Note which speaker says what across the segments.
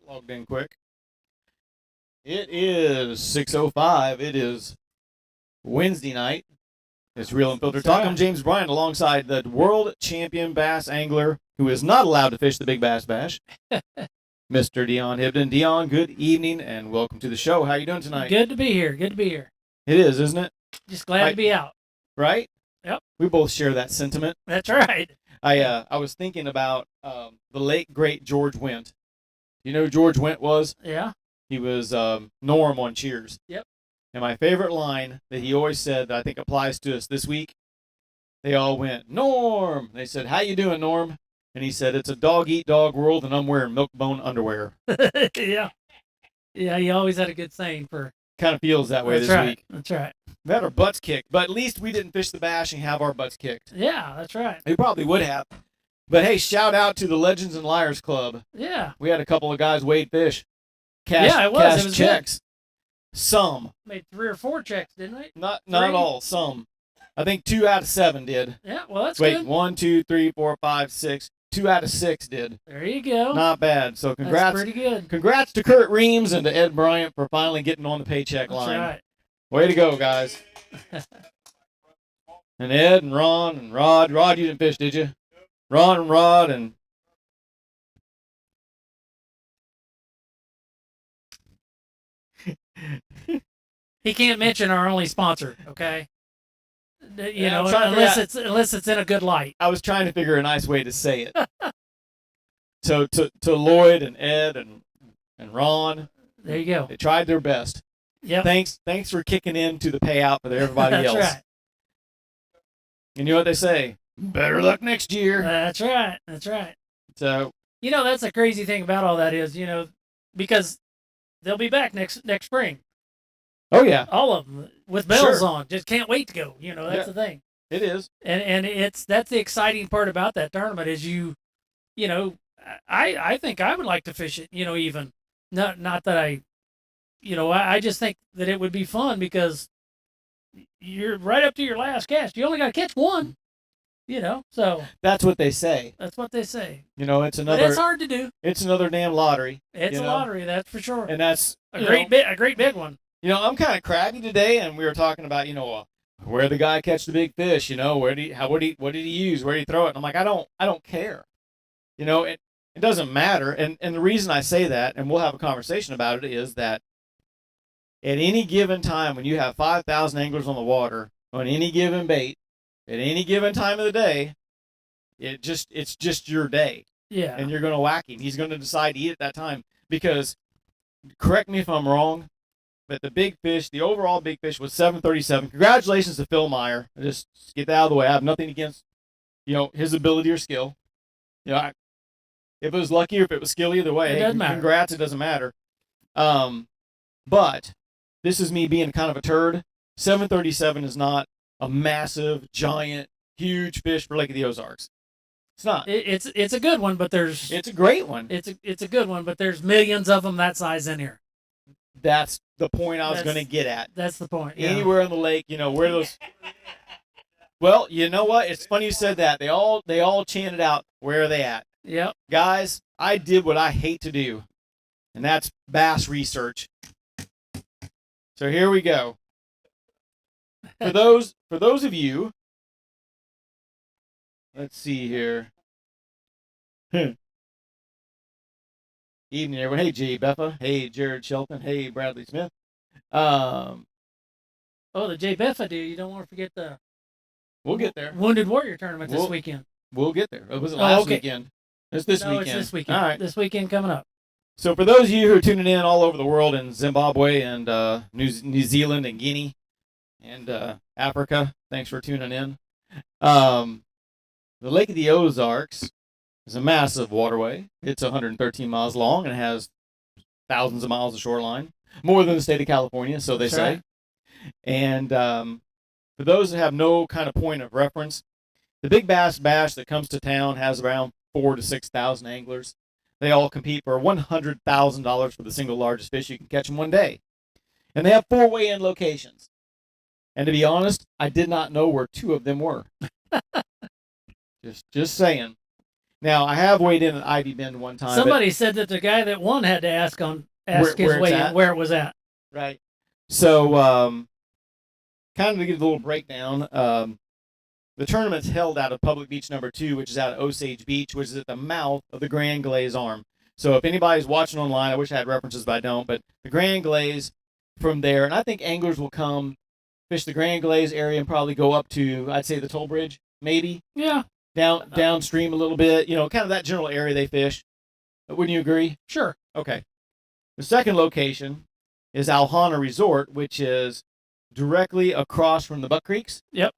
Speaker 1: Logged in quick. It is 6:05. It is Wednesday night. It's Real Unfiltered Talk. I'm James Bryant alongside the world champion bass angler who is not allowed to fish the Big Bass Bash, Mr. Dion Hibden. Dion, good evening and welcome to the show. How you doing tonight?
Speaker 2: Good to be here. Good to be here.
Speaker 1: It is, isn't it?
Speaker 2: Just glad to be out.
Speaker 1: Right?
Speaker 2: Yep.
Speaker 1: We both share that sentiment.
Speaker 2: That's right.
Speaker 1: I was thinking about the late great George Wendt. You know who George Wendt was?
Speaker 2: Yeah.
Speaker 1: He was Norm on Cheers.
Speaker 2: Yep.
Speaker 1: And my favorite line that he always said that I think applies to us this week, they all went, Norm! They said, how you doing, Norm? And he said, it's a dog-eat-dog world, and I'm wearing milk-bone underwear.
Speaker 2: Yeah. Yeah, he always had a good saying for...
Speaker 1: Kind of feels that way
Speaker 2: That's
Speaker 1: this
Speaker 2: right.
Speaker 1: week.
Speaker 2: That's right.
Speaker 1: We had our butts kicked, but at least we didn't fish the bash and have our butts kicked.
Speaker 2: Yeah, that's right.
Speaker 1: We probably would have. But hey, shout out to the Legends and Liars Club.
Speaker 2: Yeah.
Speaker 1: We had a couple of guys wade fish.
Speaker 2: Yeah, it was.
Speaker 1: Cash
Speaker 2: It was
Speaker 1: checks. Some.
Speaker 2: Made 3 or 4 checks, didn't we?
Speaker 1: Not
Speaker 2: Three?
Speaker 1: all. Some. I think 2 out of 7 did.
Speaker 2: Yeah, well, that's
Speaker 1: Wait,
Speaker 2: good.
Speaker 1: 1, 2, 3, 4, 5, 6. 2 out of 6 did.
Speaker 2: There you go.
Speaker 1: Not bad. So
Speaker 2: That's
Speaker 1: congrats.
Speaker 2: pretty good.
Speaker 1: Congrats to Kurt Reams and to Ed Bryant for finally getting on the paycheck
Speaker 2: That's
Speaker 1: line.
Speaker 2: right.
Speaker 1: Way to go, guys. And Ed and Ron and Rod. Rod, you didn't fish, did you? Ron and Rod and...
Speaker 2: He can't mention our only sponsor, okay? You know,
Speaker 1: I'm trying to
Speaker 2: unless it's in a good light.
Speaker 1: I was trying to figure a nice way to say it. So to Lloyd and Ed and Ron,
Speaker 2: There you go.
Speaker 1: they tried their best.
Speaker 2: Yep.
Speaker 1: Thanks for kicking in to the payout for everybody
Speaker 2: That's
Speaker 1: else.
Speaker 2: right.
Speaker 1: And you know what they say? Better luck next year.
Speaker 2: That's right. That's right.
Speaker 1: So
Speaker 2: You know, that's the crazy thing about all that is, you know, because they'll be back next spring.
Speaker 1: oh yeah,
Speaker 2: All of them with bells
Speaker 1: Sure.
Speaker 2: on. Just can't wait to go. You know, that's
Speaker 1: Yeah.
Speaker 2: the thing.
Speaker 1: it is.
Speaker 2: And that's the exciting part about that tournament is you know, I think I would like to fish it, you know, even not that I just think that it would be fun because you're right up to your last cast. You only got to catch one, you know, so
Speaker 1: That's what they say.
Speaker 2: that's what they say.
Speaker 1: You know, it's
Speaker 2: But
Speaker 1: another.
Speaker 2: it's hard to do.
Speaker 1: It's another damn lottery.
Speaker 2: It's
Speaker 1: you
Speaker 2: a
Speaker 1: know?
Speaker 2: lottery, that's for sure.
Speaker 1: And that's
Speaker 2: A great big one.
Speaker 1: You know, I'm kind of crabby today, and we were talking about where the guy catch the big fish. You know, what did he use? Where did he throw it? And I'm like, I don't care. You know, it doesn't matter. And the reason I say that, and we'll have a conversation about it, is that at any given time when you have 5,000 anglers on the water on any given bait at any given time of the day, it's just your day,
Speaker 2: Yeah.
Speaker 1: and you're going to whack him. He's going to decide to eat at that time because, correct me if I'm wrong, but the big fish, the overall big fish was 737. Congratulations to Phil Meyer. Just get that out of the way. I have nothing against, his ability or skill. If it was lucky or if it was skill, either way,
Speaker 2: It doesn't matter.
Speaker 1: congrats. It doesn't matter. But this is me being kind of a turd. 737 is not a massive, giant, huge fish for Lake of the Ozarks. It's not.
Speaker 2: It's a good one, but there's
Speaker 1: It's a great one.
Speaker 2: it's a good one, but there's millions of them that size in here.
Speaker 1: That's the point I was
Speaker 2: That's-
Speaker 1: going to get at.
Speaker 2: That's the point. Yeah.
Speaker 1: Anywhere in the lake, where those. Well, you know what? It's funny you said that. They all chanted out, "Where are they at?"
Speaker 2: Yep.
Speaker 1: Guys, I did what I hate to do, and that's bass research. So here we go. For those of you, let's see here. Evening, everyone. Hey, Jay Beffa. Hey, Jared Shelton. Hey, Bradley Smith.
Speaker 2: Oh, the Jay Beffa deal. You don't want to forget the
Speaker 1: We'll get there.
Speaker 2: Wounded Warrior tournament this
Speaker 1: We'll-
Speaker 2: weekend.
Speaker 1: We'll get there. It wasn't
Speaker 2: Oh,
Speaker 1: last
Speaker 2: okay.
Speaker 1: weekend. It's this
Speaker 2: No,
Speaker 1: weekend.
Speaker 2: it's this weekend.
Speaker 1: All right.
Speaker 2: This weekend coming up.
Speaker 1: So for those of you who are tuning in all over the world in Zimbabwe and New Zealand and Guinea and Africa, thanks for tuning in. The Lake of the Ozarks is a massive waterway. It's 113 miles long and has thousands of miles of shoreline, more than the state of California, so they
Speaker 2: That's
Speaker 1: say.
Speaker 2: right.
Speaker 1: And for those that have no kind of point of reference, the Big Bass Bash that comes to town has around 4,000 to 6,000 anglers. They all compete for $100,000 for the single largest fish you can catch in one day. And they have 4 weigh-in locations. And to be honest, I did not know where 2 of them were. Just saying. Now I have weighed in at Ivy Bend one time.
Speaker 2: Somebody said that the guy that won had to ask
Speaker 1: Where-
Speaker 2: his
Speaker 1: where it's
Speaker 2: weight
Speaker 1: at?
Speaker 2: where it was at.
Speaker 1: Right. So, kind of to give a little breakdown, the tournament's held out of Public Beach number 2, which is out of Osage Beach, which is at the mouth of the Grand Glaze Arm. So if anybody's watching online, I wish I had references, but I don't. But the Grand Glaze from there, and I think anglers will come fish the Grand Glaze area and probably go up to, I'd say, the Toll Bridge, maybe
Speaker 2: Yeah,
Speaker 1: downstream a little bit. Kind of that general area they fish. Wouldn't you agree?
Speaker 2: sure.
Speaker 1: Okay. The second location is Alhana Resort, which is directly across from the Buck Creeks.
Speaker 2: Yep.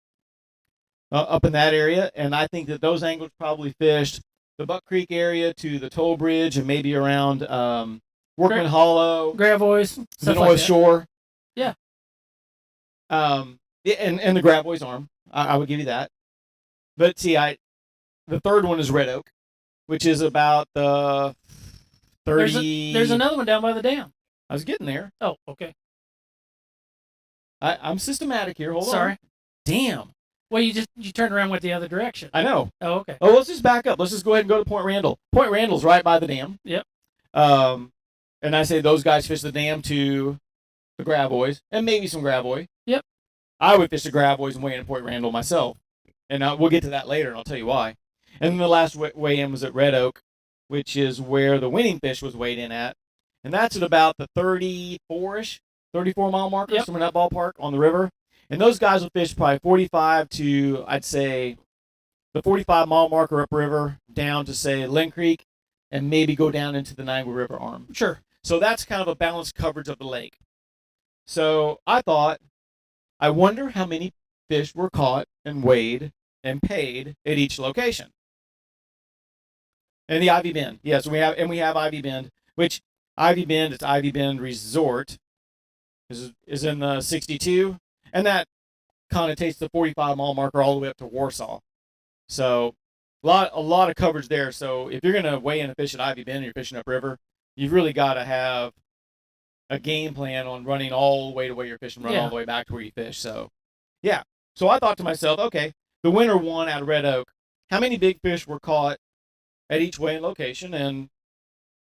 Speaker 1: Up in that area, and I think that those anglers probably fished the Buck Creek area to the Toll Bridge and maybe around Workman Hollow,
Speaker 2: Gravois,
Speaker 1: the
Speaker 2: stuff
Speaker 1: North
Speaker 2: like that.
Speaker 1: Shore.
Speaker 2: Yeah.
Speaker 1: Yeah, and the Gravois Arm. I would give you that. But see, the third one is Red Oak, which is about the 30.
Speaker 2: There's another one down by the dam.
Speaker 1: I was getting there.
Speaker 2: Oh, okay.
Speaker 1: I'm systematic here. Hold on.
Speaker 2: Sorry.
Speaker 1: Damn.
Speaker 2: Well, you turned around went the other direction.
Speaker 1: I know.
Speaker 2: Oh, okay.
Speaker 1: Oh, let's just back up. Let's just go ahead and go to Point Randall. Point Randall's right by the dam.
Speaker 2: Yep.
Speaker 1: And I say those guys fish the dam to the Gravois and maybe some Gravois.
Speaker 2: Yep.
Speaker 1: I would fish the Gravois and weigh in at Point Randall myself. And we'll get to that later, and I'll tell you why. And then the last weigh-in was at Red Oak, which is where the winning fish was weighed in at. And that's at about the 34-ish, 34-mile marker,
Speaker 2: Yep.
Speaker 1: somewhere in that ballpark on the river. And those guys will fish probably 45 to, I'd say, the 45-mile marker upriver down to, say, Lynn Creek, and maybe go down into the Niagara River arm.
Speaker 2: Sure.
Speaker 1: So that's kind of a balanced coverage of the lake. So I thought, I wonder how many fish were caught and weighed and paid at each location. And the Ivy Bend. Yes, we have Ivy Bend, which it's Ivy Bend Resort is in 62, and that connotates the 45-mile marker all the way up to Warsaw. So a lot of coverage there. So if you're going to weigh in a fish at Ivy Bend and you're fishing upriver, you've really got to have a game plan on running all the way to where you're fishing, all the way back to where you fish. So, yeah. So I thought to myself, okay, the winner won at Red Oak. How many big fish were caught at each weigh-in location, and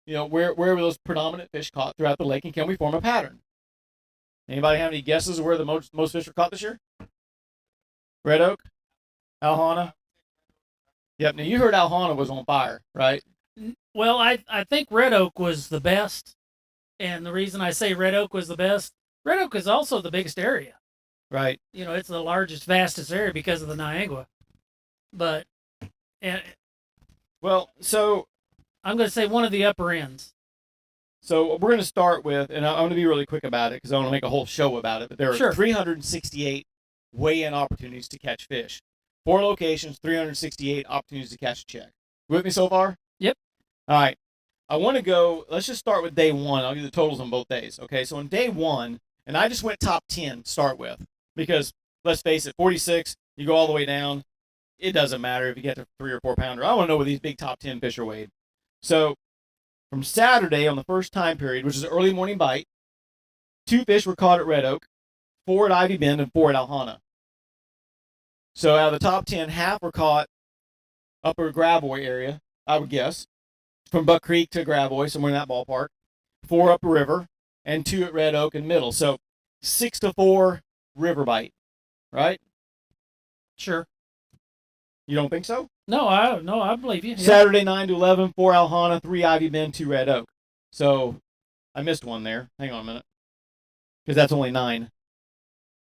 Speaker 1: where were those predominant fish caught throughout the lake, and can we form a pattern? Anybody have any guesses of where the most fish were caught this year? Red Oak, Alhana. Yep. Now you heard Alhana was on fire, right?
Speaker 2: Well, I think Red Oak was the best, and the reason I say Red Oak was the best, Red Oak is also the biggest area.
Speaker 1: Right.
Speaker 2: It's the largest, vastest area because of the Niagara. But,
Speaker 1: well, so
Speaker 2: I'm going to say one of the upper ends.
Speaker 1: So we're going to start with, and I'm going to be really quick about it because I want to make a whole show about it, but there are 368 weigh-in opportunities to catch fish. 4 locations, 368 opportunities to catch a check. You with me so far?
Speaker 2: Yep.
Speaker 1: All right. I want to go, let's just start with day 1. I'll give you the totals on both days. Okay, so on day 1, and I just went top 10 to start with because, let's face it, 46, you go all the way down. It doesn't matter if you get to 3 or 4 pounder. I want to know where these big top 10 fish are weighed. So from Saturday on the first time period, which is an early morning bite, 2 fish were caught at Red Oak, 4 at Ivy Bend, and 4 at Alhana. So out of the top 10, half were caught upper Gravois area, I would guess, from Buck Creek to Gravois, somewhere in that ballpark. 4 up the river, and 2 at Red Oak and Middle. So 6-4 river bite, right?
Speaker 2: Sure.
Speaker 1: You don't think so?
Speaker 2: No, I believe you. Yeah.
Speaker 1: Saturday 9-11, 4 Alhana, 3 Ivy Bend, 2 Red Oak. So I missed one there. Hang on a minute, because that's only 9.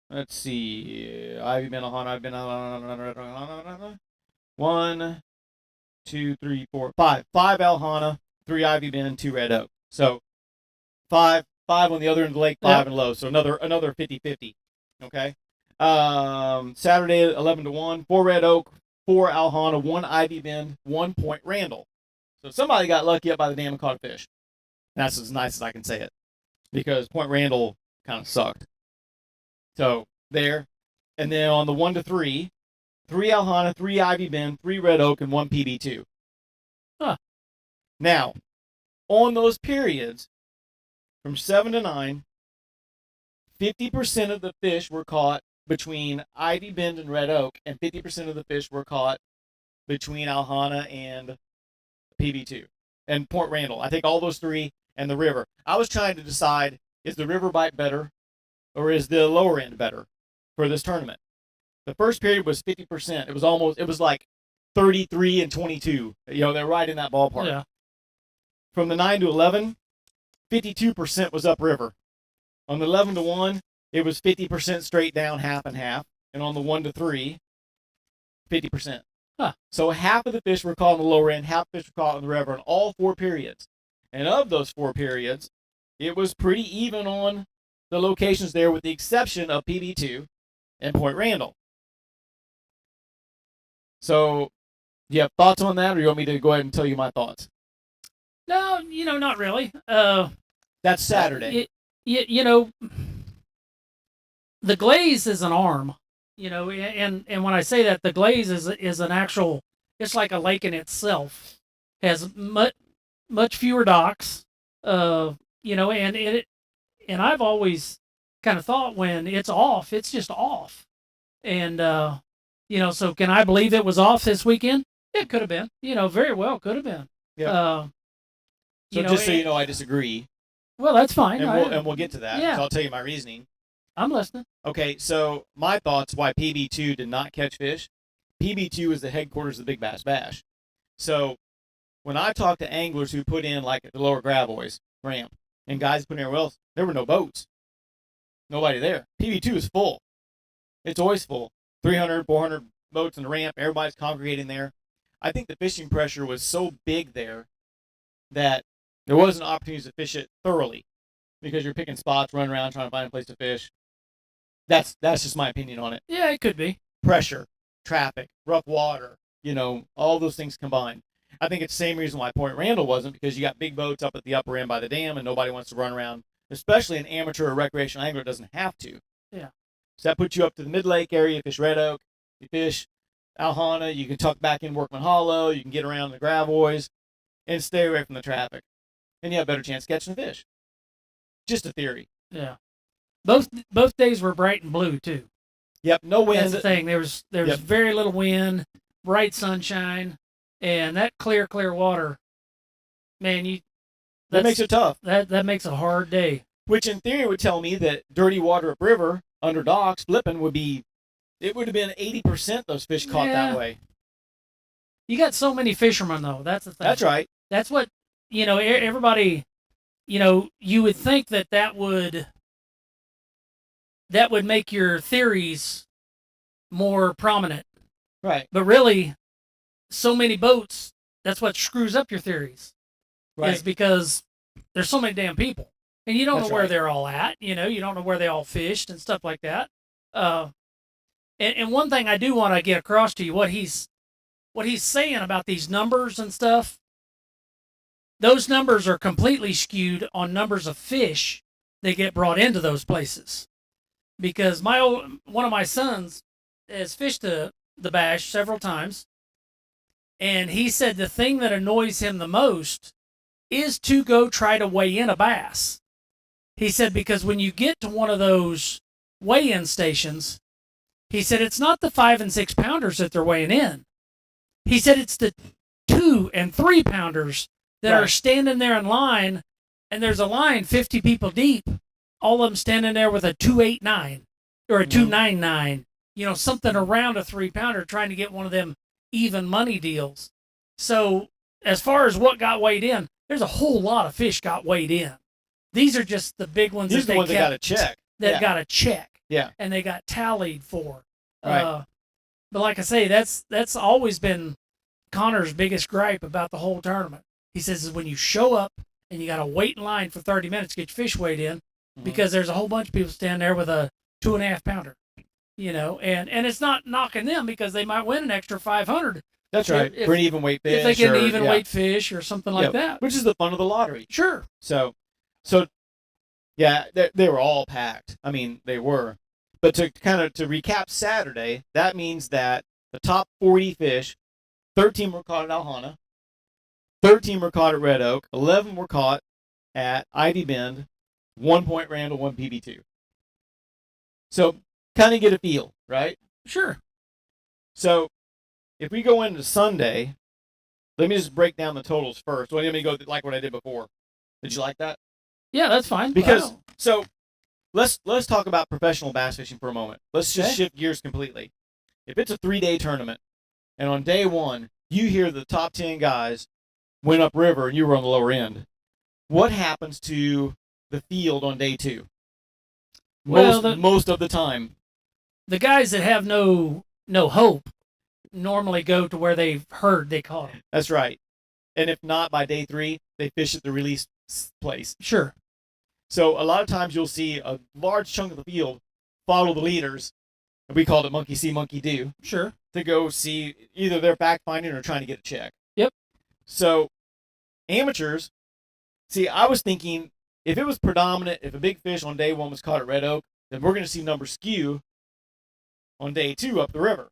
Speaker 1: Let's see. Ivy Bend, Alhana, Ivy Bend, 1, 2, 3, 4, 5. 5 Alhana, 3 Ivy Bend, 2 Red Oak. So 5 on the other end of the lake, 5 and low. So another 50-50. Okay. Saturday 11-1, 4 Red Oak, 4 Alhana, 1 Ivy Bend, 1 Point Randall. So somebody got lucky up by the dam and caught a fish. That's as nice as I can say it, because Point Randall kind of sucked. So there, and then on the 1-3, 3 Alhana, 3 Ivy Bend, 3 Red Oak, and 1 PB2.
Speaker 2: Huh.
Speaker 1: Now, on those periods, from 7 to 9, 50% of the fish were caught between Ivy Bend and Red Oak, and 50% of the fish were caught between Alhana and PB2, and Point Randall. I take all those three and the river. I was trying to decide, is the river bite better or is the lower end better for this tournament? The first period was 50%. It was like 33 and 22. They're right in that ballpark.
Speaker 2: Yeah.
Speaker 1: From the 9 to 11, 52% was upriver. On the 11 to 1, it was 50% straight down, half and half. And on the 1 to 3, 50%.
Speaker 2: Huh.
Speaker 1: So half of the fish were caught on the lower end, half the fish were caught on the river in all 4 periods. And of those 4 periods, it was pretty even on the locations there, with the exception of PB2 and Point Randall. So, you have thoughts on that, or you want me to go ahead and tell you my thoughts?
Speaker 2: No, not really.
Speaker 1: That's Saturday.
Speaker 2: The glaze is an arm, and when I say that, the glaze is an actual. It's like a lake in itself. Has much fewer docks, and I've always kind of thought when it's off, it's just off, and so can I believe it was off this weekend? It could have been, very well could have been.
Speaker 1: Yeah. So just so you know, I disagree.
Speaker 2: Well, that's fine.
Speaker 1: And we'll get to that.
Speaker 2: Yeah.
Speaker 1: So I'll tell you my reasoning.
Speaker 2: I'm listening.
Speaker 1: Okay, so my thoughts why PB2 did not catch fish. PB2 is the headquarters of the Big Bass Bash. So when I talked to anglers who put in like the Lower Gravois ramp and guys put in everywhere else, there were no boats. Nobody there. PB2 is full. It's always full. 300, 400 boats in the ramp. Everybody's congregating there. I think the fishing pressure was so big there that there wasn't opportunities to fish it thoroughly because you're picking spots, running around trying to find a place to fish. That's just my opinion on it.
Speaker 2: Yeah, it could be.
Speaker 1: Pressure, traffic, rough water, all those things combined. I think it's the same reason why Point Randall wasn't, because you got big boats up at the upper end by the dam and nobody wants to run around, especially an amateur or recreational angler doesn't have to.
Speaker 2: Yeah.
Speaker 1: So that puts you up to the mid-lake area, you fish Red Oak, you fish Alhana, you can tuck back in Workman Hollow, you can get around the Gravois and stay away from the traffic. And you have a better chance of catching a fish. Just a theory.
Speaker 2: Yeah. Both days were bright and blue too.
Speaker 1: Yep, no wind.
Speaker 2: That's the thing. There was very little wind, bright sunshine, and that clear water. Man,
Speaker 1: that makes it tough.
Speaker 2: That makes a hard day.
Speaker 1: Which in theory would tell me that dirty water upriver under docks flipping would have been 80% those fish caught that way.
Speaker 2: You got so many fishermen though. That's the thing.
Speaker 1: That's right.
Speaker 2: That's what everybody. You would think that would make your theories more prominent.
Speaker 1: Right.
Speaker 2: But really, so many boats, that's what screws up your theories.
Speaker 1: Right.
Speaker 2: Is because there's so many damn people. And you don't know where
Speaker 1: right.
Speaker 2: they're all at. You don't know where they all fished and stuff like that. And one thing I do want to get across to you, what he's saying about these numbers and stuff, those numbers are completely skewed on numbers of fish that get brought into those places. Because one of my sons has fished the bash several times, and he said the thing that annoys him the most is to go try to weigh in a bass. He said because when you get to one of those weigh-in stations, he said it's not the 5 and 6 pounders that they're weighing in. He said it's the 2 and 3 pounders that are standing there in line, and there's a line 50 people deep, all of them standing there with a 289 or a 299, something around a 3 pounder trying to get one of them even money deals. So as far as what got weighed in, there's a whole lot of fish got weighed in. These are just the big ones.
Speaker 1: These are the ones that got to check.
Speaker 2: That got a check.
Speaker 1: Yeah.
Speaker 2: And they got tallied for.
Speaker 1: Right.
Speaker 2: But like I say, that's always been Connor's biggest gripe about the whole tournament. He says is when you show up and you got to wait in line for 30 minutes to get your fish weighed in, because there's a whole bunch of people standing there with a 2.5 pounder, and it's not knocking them because they might win an extra 500.
Speaker 1: That's right. For an even weight fish.
Speaker 2: If they get an even weight fish or something like that.
Speaker 1: Which is the fun of the lottery.
Speaker 2: Sure.
Speaker 1: So yeah, they were all packed. I mean, they were. But to recap Saturday, that means that the top 40 fish, 13 were caught at Alhana, 13 were caught at Red Oak, 11 were caught at Ivy Bend, 1 Point Randall, 1 PB2. So kind of get a feel, right?
Speaker 2: Sure.
Speaker 1: So if we go into Sunday, Let me just break down the totals first. Well, let me go like what I did before. Did you like that?
Speaker 2: Yeah, that's fine.
Speaker 1: Because
Speaker 2: Wow.
Speaker 1: so let's talk about professional bass fishing for a moment. Let's just
Speaker 2: Okay.
Speaker 1: shift gears completely. If it's a 3-day tournament, and on day one you hear the top 10 guys went upriver and you were on the lower end, what happens to the field on day two?
Speaker 2: Well,
Speaker 1: Most of the time.
Speaker 2: the guys that have no hope normally go to where they've heard they caught them.
Speaker 1: That's right. And if not, by day three, they fish at the release place.
Speaker 2: Sure.
Speaker 1: So a lot of times you'll see a large chunk of the field follow the leaders. We called it monkey see, monkey do.
Speaker 2: Sure.
Speaker 1: To go see either they're fact finding or trying to get a check.
Speaker 2: Yep.
Speaker 1: So amateurs, see, I was thinking if it was predominant, if a big fish on day one was caught at Red Oak, then we're going to see numbers skew on day two up the river,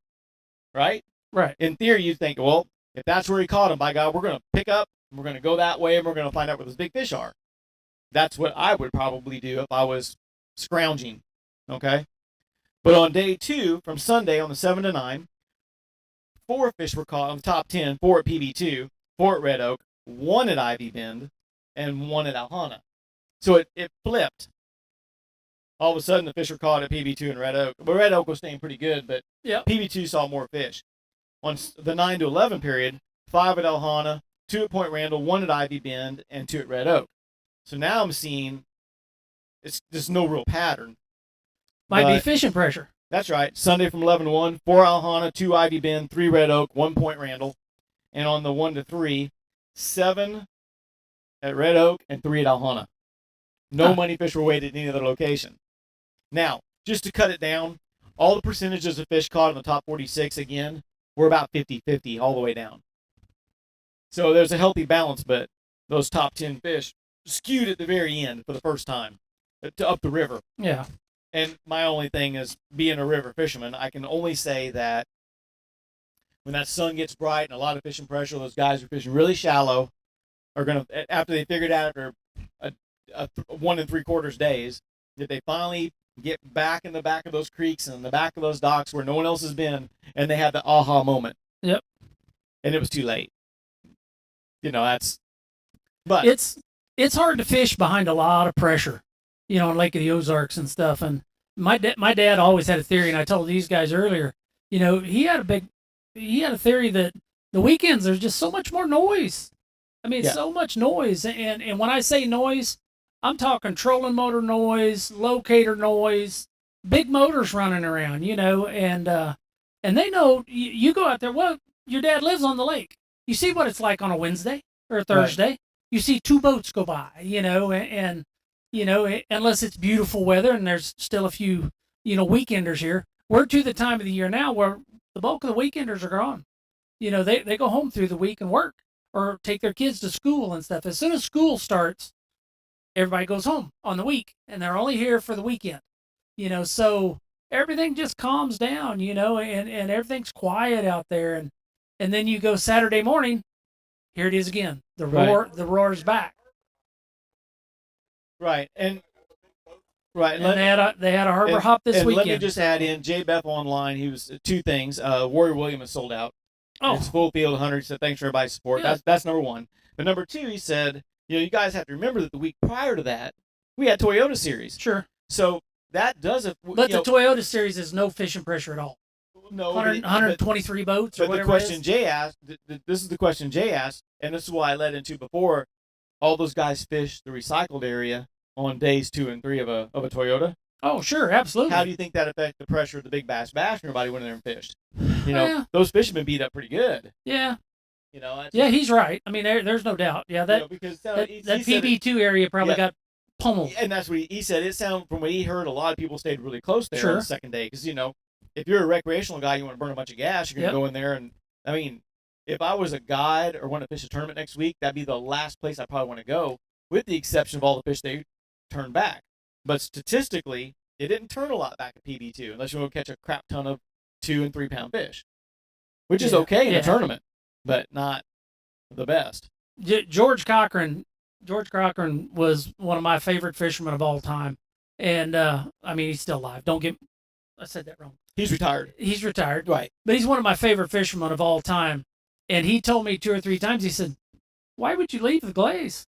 Speaker 1: right?
Speaker 2: Right.
Speaker 1: In theory, you'd think, well, if that's where he caught him, by God, we're going to pick up, and we're going to go that way, and we're going to find out where those big fish are. That's what I would probably do if I was scrounging, okay? But on day two, from Sunday on the 7 to 9, 4 fish were caught on the top 10, 4 at PB2, 4 at Red Oak, 1 at Ivy Bend, and 1 at Alhana. So it flipped. All of a sudden, the fish were caught at PB2 and Red Oak. But Red Oak was staying pretty good, but
Speaker 2: Yep.
Speaker 1: PB2 saw more fish. On the 9 to 11 period, 5 at Alhana, 2 at Point Randall, 1 at Ivy Bend, and 2 at Red Oak. So now I'm seeing there's no real pattern.
Speaker 2: Might be fishing pressure.
Speaker 1: That's right. Sunday from 11 to 1, 4 Alhana, 2 Ivy Bend, 3 Red Oak, 1 Point Randall. And on the 1 to 3, 7 at Red Oak and 3 at Alhana. No money fish were weighted at any other location. Now, just to cut it down, all the percentages of fish caught in the top 46, again, were about 50-50 all the way down. So there's a healthy balance, but those top 10 fish skewed at the very end for the first time to up the river.
Speaker 2: Yeah.
Speaker 1: And my only thing is, being a river fisherman, I can only say that when that sun gets bright and a lot of fishing pressure, those guys who are fishing really shallow are going to, after they figured out after a 1 3/4 days, that they finally get back in the back of those creeks and in the back of those docks where no one else has been, and they have the aha moment.
Speaker 2: Yep.
Speaker 1: And it was too late. That's. But
Speaker 2: it's hard to fish behind a lot of pressure, in Lake of the Ozarks and stuff. And my dad always had a theory, and I told these guys earlier, he had a theory that the weekends there's just so much more noise. I mean, so much noise. And when I say noise, I'm talking trolling motor noise, locator noise, big motors running around, and they know you go out there. Well, your dad lives on the lake. You see what it's like on a Wednesday or a Thursday. Right. You see 2 boats go by, and unless it's beautiful weather and there's still a few, weekenders here. We're to the time of the year now where the bulk of the weekenders are gone. They go home through the week and work or take their kids to school and stuff. As soon as school starts, everybody goes home on the week and they're only here for the weekend, so everything just calms down, and everything's quiet out there. And then you go Saturday morning, here it is again. The roar is back.
Speaker 1: Right. And
Speaker 2: they had a harbor hop this weekend.
Speaker 1: Let me just add in, Jay Beth online, he was 2 things. Warrior William is sold out.
Speaker 2: Oh.
Speaker 1: It's full field 100. He said, thanks for everybody's support. Yeah. That's number 1. But number 2, he said, you guys have to remember that the week prior to that, we had Toyota Series.
Speaker 2: Sure.
Speaker 1: So that doesn't.
Speaker 2: But the Toyota Series is no fishing pressure at all.
Speaker 1: No.
Speaker 2: 123 boats or whatever.
Speaker 1: But the question Jay asked, this is the question Jay asked, and this is why I led into before. All those guys fish the recycled area on days 2 and 3 of a Toyota.
Speaker 2: Oh, sure, absolutely.
Speaker 1: How do you think that affected the pressure of the big bass bash? Everybody went in there and fished. Those fish have been beat up pretty good.
Speaker 2: Yeah. Yeah, he's right. I mean, there's no doubt. Yeah, that PB2 area probably got pummeled.
Speaker 1: And that's what he said. It sounded, from what he heard, a lot of people stayed really close there on the second day. Because, if you're a recreational guy, you want to burn a bunch of gas, you're going to go in there. And, I mean, if I was a guide or want to fish a tournament next week, that'd be the last place I probably want to go, with the exception of all the fish they turn back. But statistically, it didn't turn a lot back at PB2 unless you want to catch a crap ton of 2 and 3 pound fish, which is okay in a tournament, but not the best.
Speaker 2: George Cochran was one of my favorite fishermen of all time. And, I mean, he's still alive. I said that wrong.
Speaker 1: He's retired.
Speaker 2: He's retired.
Speaker 1: Right.
Speaker 2: But he's one of my favorite fishermen of all time. And he told me 2 or 3 times, he said, "Why would you leave the glaze?"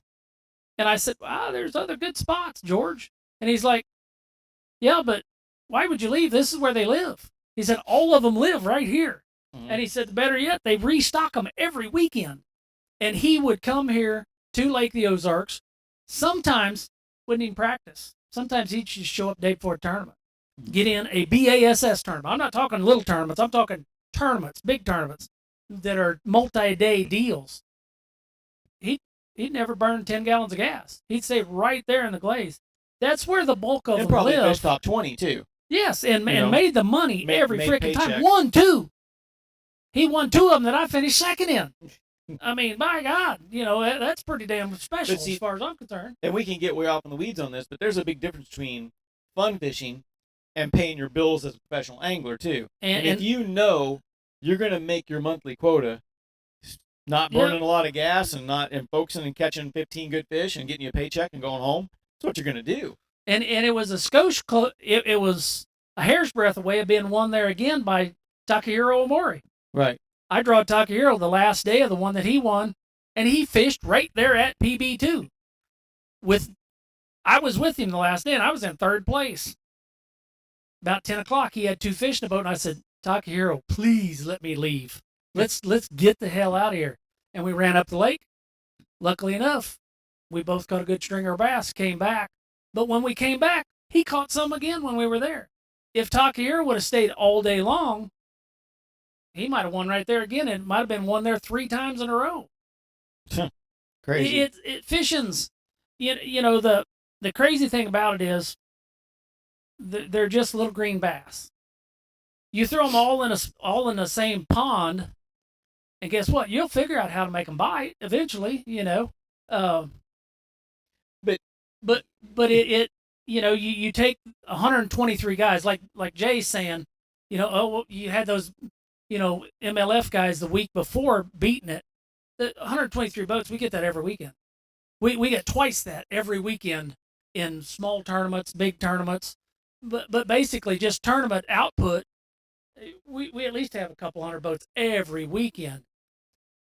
Speaker 2: And I said, "Wow, there's other good spots, George." And he's like, "Yeah, but why would you leave? This is where they live." He said, "All of them live right here."
Speaker 1: Mhm.
Speaker 2: And he said, "Better yet, they restock them every weekend." And he would come here to Lake the Ozarks. Sometimes wouldn't even practice. Sometimes he'd just show up day before a tournament, get in a BASS tournament. I'm not talking little tournaments. I'm talking tournaments, big tournaments that are multi-day deals. He he'd never burn 10 gallons of gas. He'd stay right there in the glaze. That's where the bulk of
Speaker 1: And
Speaker 2: them
Speaker 1: probably
Speaker 2: live.
Speaker 1: fish top 20 too.
Speaker 2: Yes, and
Speaker 1: You know,
Speaker 2: made the money every
Speaker 1: made
Speaker 2: freaking time.
Speaker 1: paycheck.
Speaker 2: Won two. He won two of them that I finished second in. I mean, my God, that's pretty damn special
Speaker 1: But see-
Speaker 2: as far as I'm concerned.
Speaker 1: And we can get way off in the weeds on this, but there's a big difference between fun fishing and paying your bills as a professional angler too. And if you know you're going to make your monthly quota, not burning a lot of gas and focusing and catching 15 good fish and getting you a paycheck and going home, that's what you're going to do.
Speaker 2: And it was a skosh, it was a hair's breadth away of being won there again by Takahiro Omori.
Speaker 1: Right.
Speaker 2: I draw Takahiro the last day of the one that he won, and he fished right there at PB2. I was with him the last day, and I was in third place. About 10 o'clock, he had two fish in the boat, and I said, "Takahiro, please let me leave. Let's get the hell out of here." And we ran up the lake. Luckily enough, we both caught a good stringer of bass, came back. But when we came back, he caught some again when we were there. If Takahiro would have stayed all day long, he might have won right there again. It might have been won there 3 times in a row.
Speaker 1: Crazy.
Speaker 2: Fishing's, the crazy thing about it is they're just little green bass. You throw them all in the same pond, and guess what? You'll figure out how to make them bite eventually. But you take 123 guys like Jay's saying, you had those MLF guys the week before beating it. The 123 boats, we get that every weekend. We get twice that every weekend in small tournaments, big tournaments, but basically just tournament output. We at least have a couple hundred boats every weekend,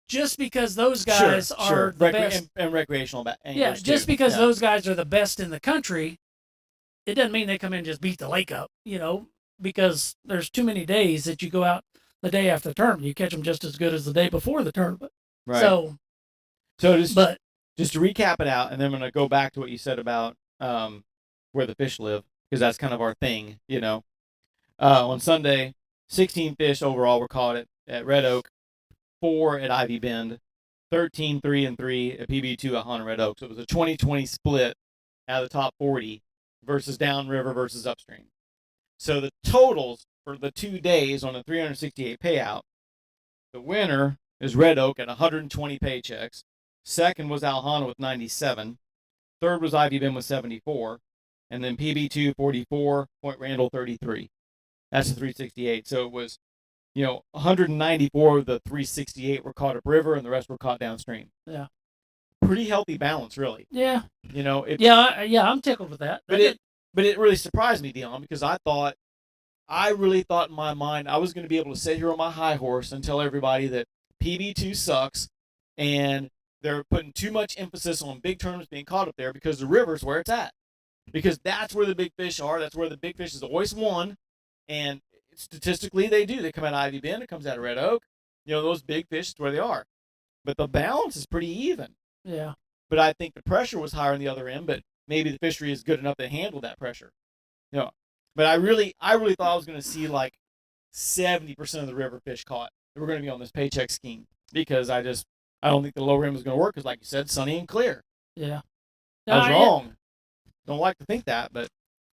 Speaker 2: just because those guys are the best
Speaker 1: and recreational anglers.
Speaker 2: Yeah, just because those guys are the best in the country, it doesn't mean they come in and just beat the lake up. Because there's too many days that you go out the day after the tournament, you catch them just as good as the day before the tournament.
Speaker 1: Right.
Speaker 2: So
Speaker 1: just to recap it out, and then I'm going to go back to what you said about where the fish live, because that's kind of our thing, On Sunday, 16 fish overall were caught at Red Oak, 4 at Ivy Bend, 13, 3, and 3 at PB2 at Haunted Red Oak. So it was a 20-20 split out of the top 40 versus downriver versus upstream. So the totals for the 2 days on a 368 payout, the winner is Red Oak at 120 paychecks. Second was Alhana with 97. Third was Ivy Bend with 74. And then PB2 44, Point Randall 33. That's the 368. So it was, 194 of the 368 were caught upriver and the rest were caught downstream.
Speaker 2: Yeah.
Speaker 1: Pretty healthy balance, really.
Speaker 2: Yeah.
Speaker 1: I'm
Speaker 2: tickled with that.
Speaker 1: But it really surprised me, Dion, because I really thought in my mind I was going to be able to sit here on my high horse and tell everybody that PB2 sucks and they're putting too much emphasis on big tournaments being caught up there because the river's where it's at. Because that's where the big fish are. That's where the big fish is always won. And statistically, they do. They come out of Ivy Bend. It comes out of Red Oak. Those big fish is where they are. But the balance is pretty even.
Speaker 2: Yeah.
Speaker 1: But I think the pressure was higher on the other end. But maybe the fishery is good enough to handle that pressure. But I really thought I was going to see like 70% of the river fish caught that were going to be on this paycheck scheme because I don't think the low rim was going to work because, like you said, sunny and clear.
Speaker 2: Yeah.
Speaker 1: I was wrong. Don't like to think that, but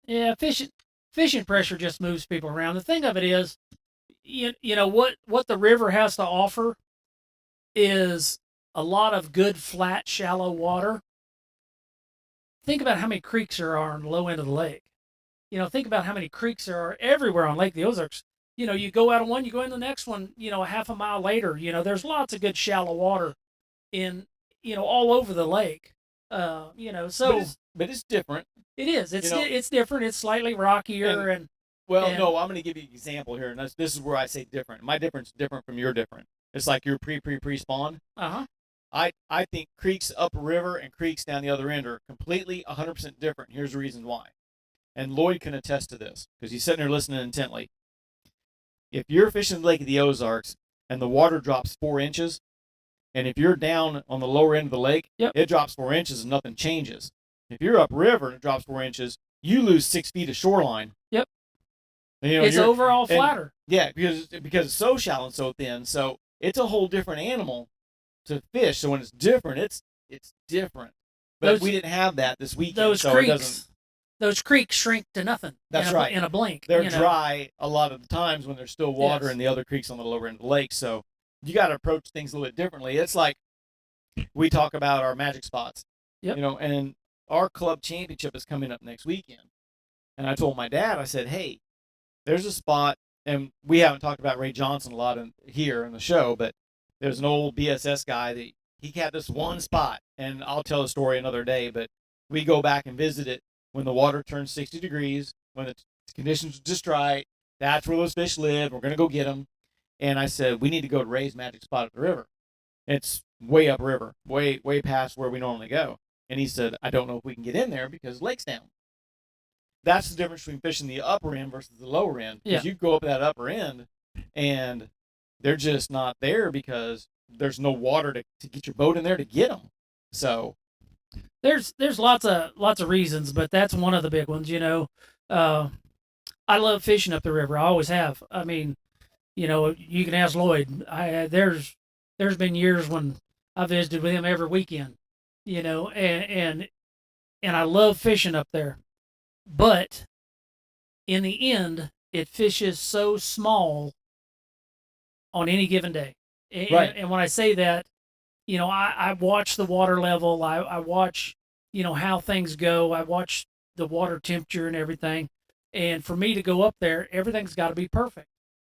Speaker 2: yeah, fishing pressure just moves people around. The thing of it is, what the river has to offer is a lot of good, flat, shallow water. Think about how many creeks there are on the low end of the lake. Think about how many creeks there are everywhere on Lake the Ozarks. You go out of one, you go in the next one, a half a mile later, there's lots of good shallow water in, all over the lake.
Speaker 1: But it's different.
Speaker 2: It is. It's different. It's slightly rockier
Speaker 1: no, I'm going to give you an example here, and this is where I say different. My difference is different from your different. It's like you're pre-spawn.
Speaker 2: Uh-huh.
Speaker 1: I think creeks upriver and creeks down the other end are completely 100% different. Here's the reason why. And Lloyd can attest to this because he's sitting there listening intently. If you're fishing the Lake of the Ozarks and the water drops 4 inches, and if you're down on the lower end of the lake,
Speaker 2: Yep.
Speaker 1: it drops 4 inches and nothing changes. If you're upriver and it drops 4 inches, you lose 6 feet of shoreline.
Speaker 2: Yep.
Speaker 1: And, you know,
Speaker 2: It's overall flatter.
Speaker 1: Yeah, because it's so shallow and so thin. So it's a whole different animal to fish. So when it's different, it's different. But we didn't have that this weekend.
Speaker 2: Those
Speaker 1: so
Speaker 2: creeks,
Speaker 1: it doesn't.
Speaker 2: Those creeks shrink to nothing.
Speaker 1: That's right.
Speaker 2: In a blink.
Speaker 1: They're dry a lot of the times when there's still water
Speaker 2: Yes.
Speaker 1: in the other creeks on the lower end of the lake. So you got to approach things a little bit differently. It's like we talk about our magic spots.
Speaker 2: Yep.
Speaker 1: You know, and our club championship is coming up next weekend. And I told my dad, I said, hey, there's a spot, and we haven't talked about Ray Johnson a lot here in the show, but there's an old BSS guy that he had this one spot, and I'll tell the story another day, but we go back and visit it when the water turns 60 degrees, when the conditions are just right. That's where those fish live. We're going to go get them. And I said, we need to go to Ray's magic spot at the river. It's way upriver, way past where we normally go. And he said, I don't know if we can get in there because the lake's down. That's the difference between fishing the upper end versus the lower end. Because you go up that upper end, and they're just not there because there's no water to get your boat in there to get them. So
Speaker 2: there's lots of reasons, but that's one of the big ones. You know, I love fishing up the river. I always have. I mean, you know, you can ask Lloyd. There's been years when I visited with him every weekend. You know, and I love fishing up there. But in the end, it fishes so small on any given day. And when I say that, you know, I watch the water level. I watch, you know, how things go. I watch the water temperature and everything. And for me to go up there, everything's got to be perfect.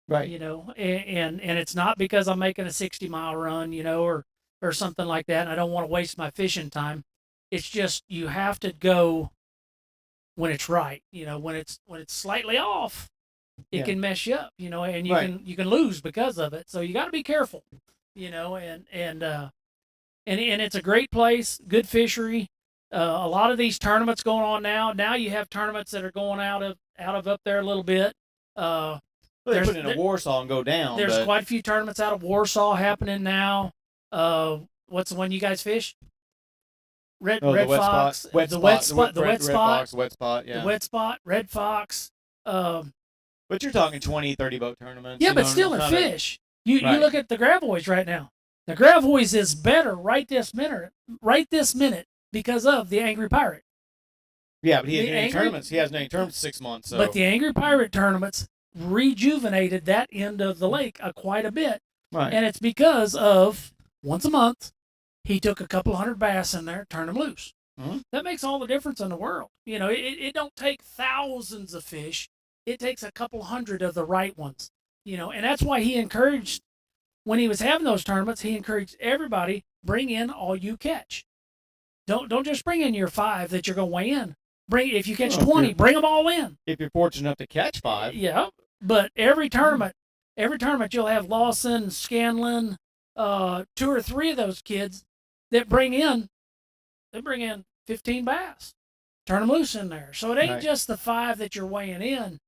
Speaker 1: Right.
Speaker 2: You know, and it's not because I'm making a 60-mile run, you know, or something like that, and I don't want to waste my fishing time. It's just you have to go when it's right. You know, when it's slightly off, it can mess you up, you know, and you can lose because of it. So you got to be careful, you know, and it's a great place, good fishery. A lot of these tournaments going on now. Now you have tournaments that are going out of up there a little bit.
Speaker 1: Well, they put in a Warsaw and go down.
Speaker 2: There's quite a few tournaments out of Warsaw happening now. What's the one you guys fish? Red Fox, the wet spot, Red Fox.
Speaker 1: But you're talking 20, 30 boat tournaments.
Speaker 2: Yeah, but still a fish. You look at the Gravois right now. The Gravois is better right this minute because of the Angry Pirate.
Speaker 1: Yeah, but he hasn't any tournaments. He hasn't any tournaments 6 months. So.
Speaker 2: But the Angry Pirate tournaments rejuvenated that end of the lake quite a bit.
Speaker 1: Right.
Speaker 2: And it's because of once a month, he took a couple 100 bass in there, turned them loose.
Speaker 1: Mm-hmm.
Speaker 2: That makes all the difference in the world. You know, it don't take thousands of fish. It takes a couple 100 of the right ones. You know, and that's why he encouraged, when he was having those tournaments, he encouraged everybody, bring in all you catch. Don't just bring in your 5 that you're going to weigh in. If you catch 20, bring them all in.
Speaker 1: If you're fortunate enough to catch 5.
Speaker 2: Yeah, but every tournament you'll have Lawson, Scanlon, 2 or 3 of those kids that bring in 15 bass. Turn them loose in there. So it ain't just the 5 that you're weighing in.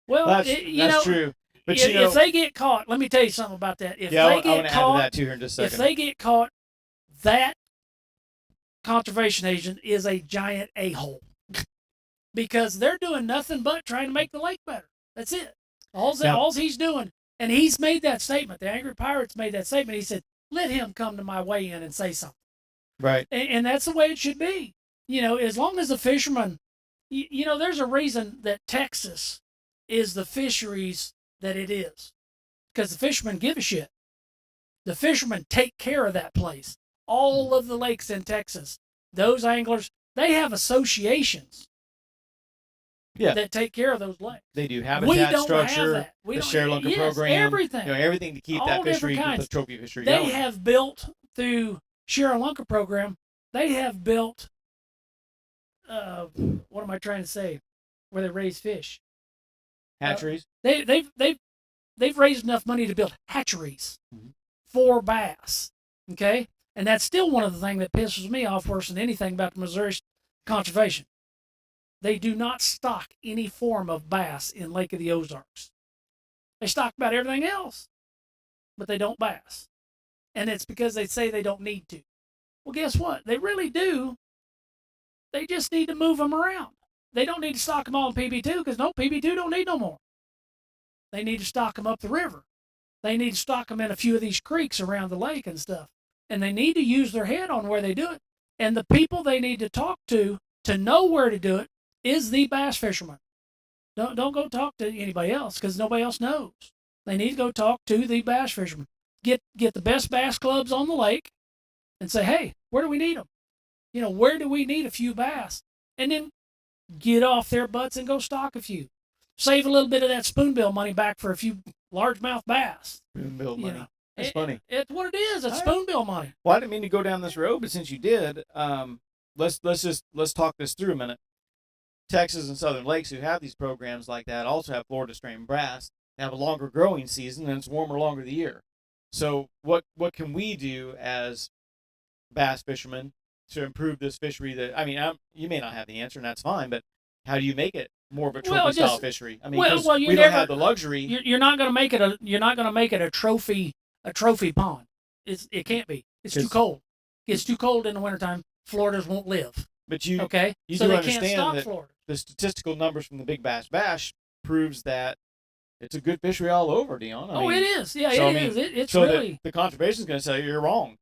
Speaker 2: Well,
Speaker 1: that's true. But
Speaker 2: if they get caught, let me tell you something about that. If
Speaker 1: I
Speaker 2: they
Speaker 1: want
Speaker 2: get
Speaker 1: to
Speaker 2: caught,
Speaker 1: add to that too here in just a second.
Speaker 2: If they get caught, that conservation agent is a giant a-hole because they're doing nothing but trying to make the lake better. That's it. All he's doing, and he's made that statement. The Angry Pirates made that statement. He said, "Let him come to my weigh-in and say something."
Speaker 1: Right.
Speaker 2: And that's the way it should be. You know, as long as the fishermen, you know, there's a reason that Texas is the fisheries that it is, because the fishermen give a shit. The fishermen take care of that place. All of the lakes in Texas, those anglers, they have associations that take care of those lakes.
Speaker 1: They do habitat structure, the share lunker program,
Speaker 2: everything.
Speaker 1: You know, everything to keep
Speaker 2: all
Speaker 1: that fishery, the trophy fishery going.
Speaker 2: They have built through share lunker program. They have built. What am I trying to say? Where they raise fish.
Speaker 1: Hatcheries.
Speaker 2: They've they've raised enough money to build hatcheries for bass. Okay, and that's still one of the things that pisses me off worse than anything about the Missouri conservation. They do not stock any form of bass in Lake of the Ozarks. They stock about everything else, but they don't bass. And it's because they say they don't need to. Well, guess what? They really do. They just need to move them around. They don't need to stock them all in PB2 because no, PB2 don't need no more. They need to stock them up the river. They need to stock them in a few of these creeks around the lake and stuff. And they need to use their head on where they do it. And the people they need to talk to know where to do it is the bass fisherman. Don't go talk to anybody else because nobody else knows. They need to go talk to the bass fisherman. Get the best bass clubs on the lake and say, hey, where do we need them? Where do we need a few bass? And then get off their butts and go stock a few. Save a little bit of that spoonbill money back for a few largemouth bass.
Speaker 1: Spoonbill money. That's funny.
Speaker 2: It's what it is. It's spoonbill money.
Speaker 1: Well, I didn't mean to go down this road, but since you did, let's talk this through a minute. Texas and Southern Lakes, who have these programs like that, also have Florida strain bass. They have a longer growing season, and it's warmer longer of the year. So what can we do as bass fishermen to improve this fishery? You may not have the answer, and that's fine. But how do you make it more of a trophy style fishery? I mean, we don't have the luxury.
Speaker 2: You're not going to make it You're not going to make it a trophy pond. It can't be. It's too cold. It's too cold in the wintertime. Floriders won't live.
Speaker 1: But you
Speaker 2: so
Speaker 1: do
Speaker 2: they
Speaker 1: understand
Speaker 2: can't stop
Speaker 1: that
Speaker 2: Florida.
Speaker 1: The statistical numbers from the Big Bass Bash proves that it's a good fishery all over, Dion.
Speaker 2: It is. Yeah, it is. It's
Speaker 1: so
Speaker 2: really.
Speaker 1: The conservation is going to say you're wrong.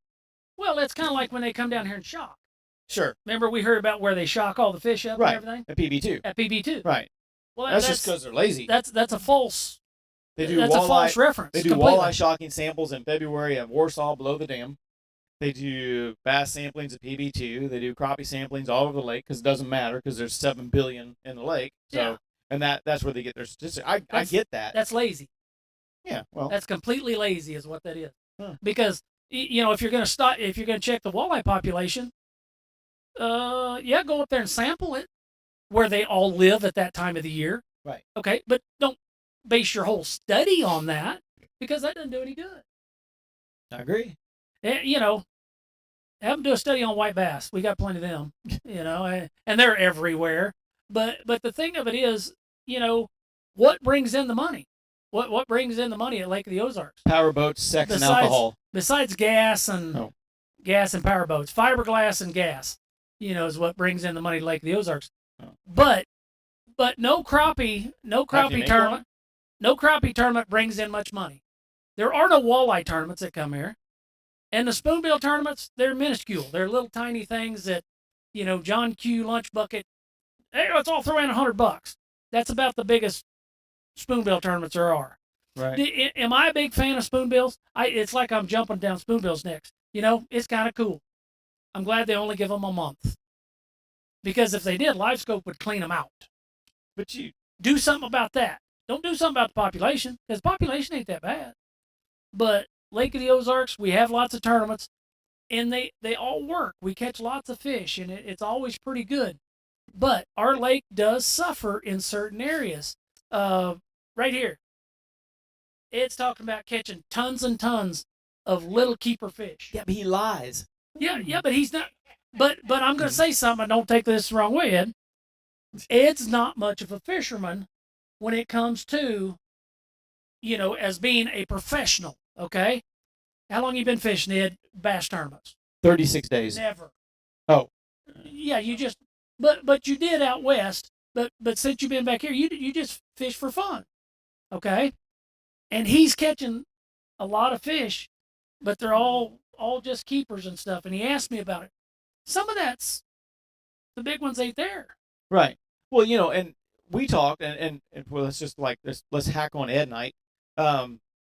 Speaker 2: Well, it's kind of like when they come down here and shock.
Speaker 1: Sure.
Speaker 2: Remember we heard about where they shock all the fish up
Speaker 1: right.
Speaker 2: and everything?
Speaker 1: At PB2.
Speaker 2: At PB2.
Speaker 1: Right. Well, that's just because they're lazy.
Speaker 2: That's a false.
Speaker 1: They do
Speaker 2: that's a false reference.
Speaker 1: They do
Speaker 2: completely.
Speaker 1: walleye shocking samples in February at Warsaw below the dam. They do bass samplings at PB2. They do crappie samplings all over the lake because it doesn't matter because there's 7 billion in the lake. So,
Speaker 2: yeah.
Speaker 1: And that's where they get their statistics. I get that.
Speaker 2: That's lazy.
Speaker 1: Yeah, well.
Speaker 2: That's completely lazy is what that is.
Speaker 1: Huh.
Speaker 2: Because, if you're going to check the walleye population, go up there and sample it where they all live at that time of the year.
Speaker 1: Right.
Speaker 2: Okay, but don't base your whole study on that because that doesn't do any good.
Speaker 1: I agree.
Speaker 2: Have them do a study on white bass. We got plenty of them, and they're everywhere. But the thing of it is, what brings in the money? What brings in the money at Lake of the Ozarks?
Speaker 1: Power boats, sex, and alcohol.
Speaker 2: Besides gas and power boats, fiberglass and gas, is what brings in the money at Lake of the Ozarks.
Speaker 1: Oh.
Speaker 2: But no crappie tournament. No crappie tournament brings in much money. There are no walleye tournaments that come here. And the spoonbill tournaments, they're minuscule. They're little tiny things that, John Q. lunch bucket, hey, let's all throw in $100. That's about the biggest spoonbill tournaments there are.
Speaker 1: Right.
Speaker 2: Am I a big fan of spoonbills? It's like I'm jumping down spoonbills next. It's kind of cool. I'm glad they only give them a month. Because if they did, LiveScope would clean them out.
Speaker 1: But you
Speaker 2: do something about that. Don't do something about the population, because the population ain't that bad. But Lake of the Ozarks, we have lots of tournaments, and they all work. We catch lots of fish, and it's always pretty good. But our lake does suffer in certain areas. Right here, it's talking about catching tons and tons of little keeper fish.
Speaker 1: Yeah, but he lies.
Speaker 2: Yeah, but he's not. But I'm going to say something. Don't take this the wrong way, Ed. Ed's not much of a fisherman when it comes to, as being a professional. Okay, how long you been fishing, Ed? Bass tournaments?
Speaker 1: 36 days.
Speaker 2: Never.
Speaker 1: Oh.
Speaker 2: Yeah, you just. But you did out west. But since you've been back here, you just fish for fun. Okay, and he's catching a lot of fish, but they're all just keepers and stuff. And he asked me about it. Some of that's the big ones ain't there.
Speaker 1: Right. Well, and we talked, and well, let's hack on Ed night.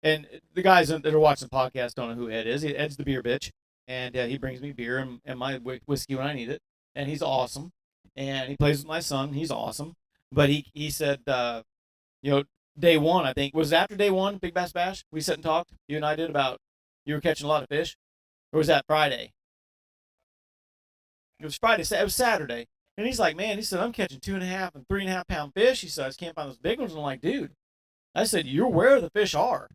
Speaker 1: And the guys that are watching the podcast don't know who Ed is. Ed's the beer bitch, and he brings me beer and my whiskey when I need it, and he's awesome. And he plays with my son. He's awesome. But he said, day one, I think, was it after day one, Big Bass Bash? We sat and talked. You and I did about you were catching a lot of fish, or was that Friday? It was Friday. It was Saturday. And he's like, man, he said, I'm catching 2.5 and 3.5 pound fish. He said, I just can't find those big ones. And I'm like, dude, I said, you're where the fish are.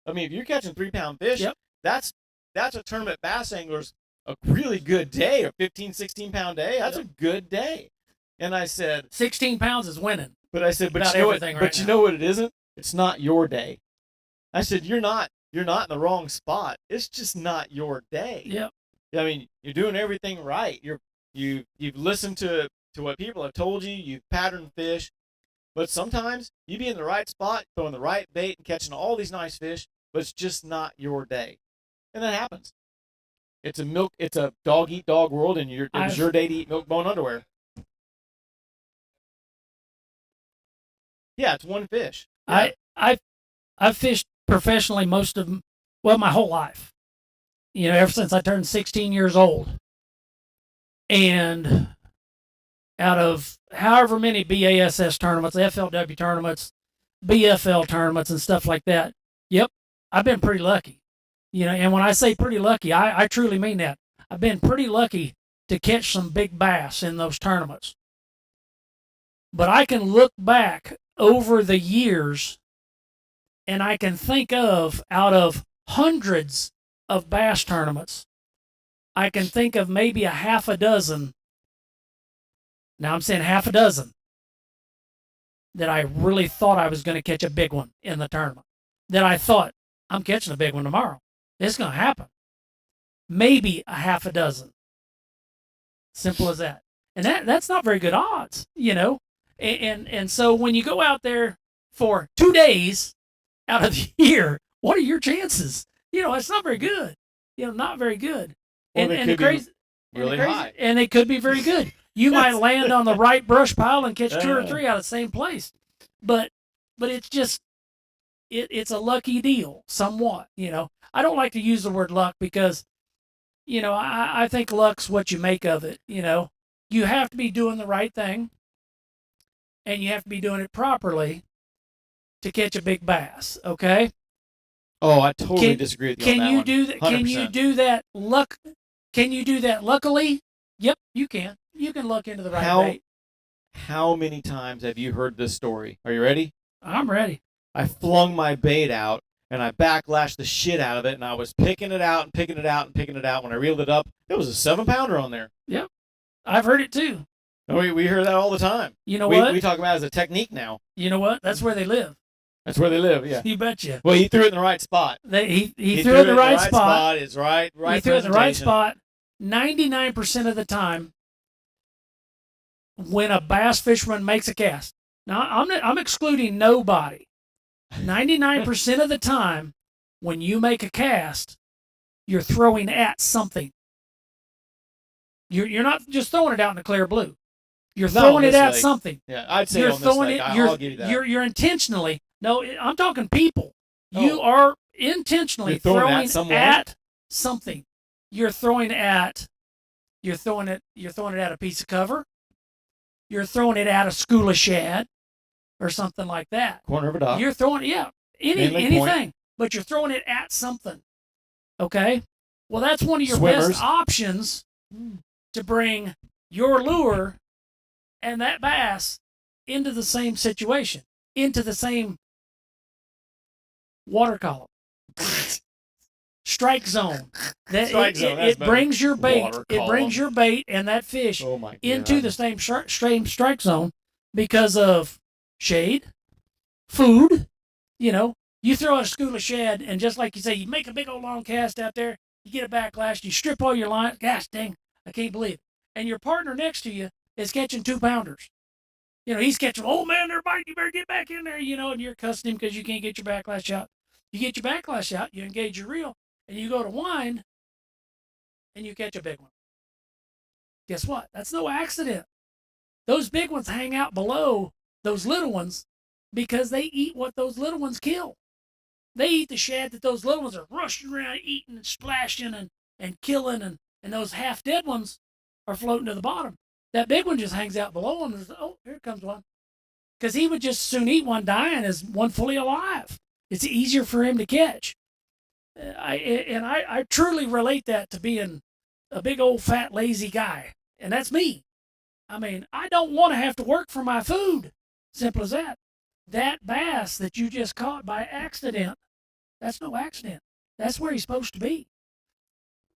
Speaker 1: I mean, if you're catching 3-pound fish,
Speaker 2: Yep.
Speaker 1: that's a tournament bass angler's a really good day, a 15, 16-pound day. That's a good day. And I said,
Speaker 2: 16 pounds is winning.
Speaker 1: but I said, but
Speaker 2: About
Speaker 1: you know what?
Speaker 2: everything
Speaker 1: But
Speaker 2: right
Speaker 1: you
Speaker 2: now.
Speaker 1: know what it isn't? It's not your day. I said, you're not in the wrong spot. It's just not your day.
Speaker 2: Yep.
Speaker 1: I mean, you're doing everything right. You've listened to what people have told you. You've patterned fish, but sometimes you be in the right spot, throwing the right bait, and catching all these nice fish, but it's just not your day, and that happens. It's a dog eat dog world, and it was your day to eat milk bone underwear. Yeah, it's one fish. Yeah.
Speaker 2: I've fished professionally my whole life. You know, ever since I turned 16 years old. And out of however many BASS tournaments, FLW tournaments, BFL tournaments, and stuff like that, yep, I've been pretty lucky. You know, and when I say pretty lucky, I truly mean that. I've been pretty lucky to catch some big bass in those tournaments. But I can look back over the years and I can think of, out of hundreds of bass tournaments, I can think of maybe a half a dozen. Now I'm saying half a dozen that I really thought I was going to catch a big one in the tournament. That I thought, I'm catching a big one tomorrow. It's going to happen. Maybe a half a dozen. Simple as that. And that's not very good odds, you know. And so when you go out there for 2 days out of the year, what are your chances? You know, it's not very good. You know, not very good.
Speaker 1: Well,
Speaker 2: And the crazy,
Speaker 1: really high.
Speaker 2: And they could be very good. You might land on the right brush pile and catch 2 or 3 out of the same place. But it's just it's a lucky deal, somewhat. You know, I don't like to use the word luck because, you know, I think luck's what you make of it. You know, you have to be doing the right thing, and you have to be doing it properly to catch a big bass. Okay.
Speaker 1: Oh, I totally disagree with you on that one.
Speaker 2: Can you do that? Can you do that luckily? Yep, you can. You can look into the right bait.
Speaker 1: How many times have you heard this story? Are you ready?
Speaker 2: I'm ready.
Speaker 1: I flung my bait out and I backlashed the shit out of it, and I was picking it out and picking it out and picking it out. When I reeled it up, it was a 7-pounder on there.
Speaker 2: Yep, I've heard it too.
Speaker 1: We hear that all the time.
Speaker 2: You know what?
Speaker 1: We talk about it as a technique now.
Speaker 2: You know what? That's where they live.
Speaker 1: That's where they live, yeah.
Speaker 2: You betcha.
Speaker 1: Well, he threw it in the right spot.
Speaker 2: He threw it in the right spot.
Speaker 1: It's right.
Speaker 2: He threw it in the right spot. 99% of the time, when a bass fisherman makes a cast, now I'm excluding nobody. 99% of the time, when you make a cast, you're throwing at something. You're not just throwing it out in the clear blue. You're throwing it at something.
Speaker 1: Yeah, I'd say
Speaker 2: you're
Speaker 1: on
Speaker 2: throwing
Speaker 1: this lake, I'll give you that.
Speaker 2: You're intentionally. No, I'm talking people. You are intentionally throwing at something. You're throwing it at a piece of cover. You're throwing it at a school of shad or something like that.
Speaker 1: Corner of a dock.
Speaker 2: You're throwing anything, but you're throwing it at something. Okay? Well, that's one of your best options to bring your lure and that bass into the same situation, into the same water column. Strike zone. It brings your bait. It brings your bait and that fish into the same strike zone because of shade, food. You know, you throw out a school of shad, and just like you say, you make a big old long cast out there, you get a backlash, you strip all your line. Gosh dang, I can't believe it. And your partner next to you is catching 2-pounders. You know, he's catching, oh man, they're biting, you better get back in there, you know, and you're cussing him because you can't get your backlash out. You get your backlash out, you engage your reel, and you go to wind, and you catch a big one. Guess what? That's no accident. Those big ones hang out below those little ones because they eat what those little ones kill. They eat the shad that those little ones are rushing around eating and splashing and killing, and those half-dead ones are floating to the bottom. That big one just hangs out below them and says, oh, here comes one. Because he would just soon eat one dying as one fully alive. It's easier for him to catch. I truly relate that to being a big old fat lazy guy. And that's me. I mean, I don't want to have to work for my food. Simple as that. that bass that you just caught by accident, that's no accident. That's where he's supposed to be.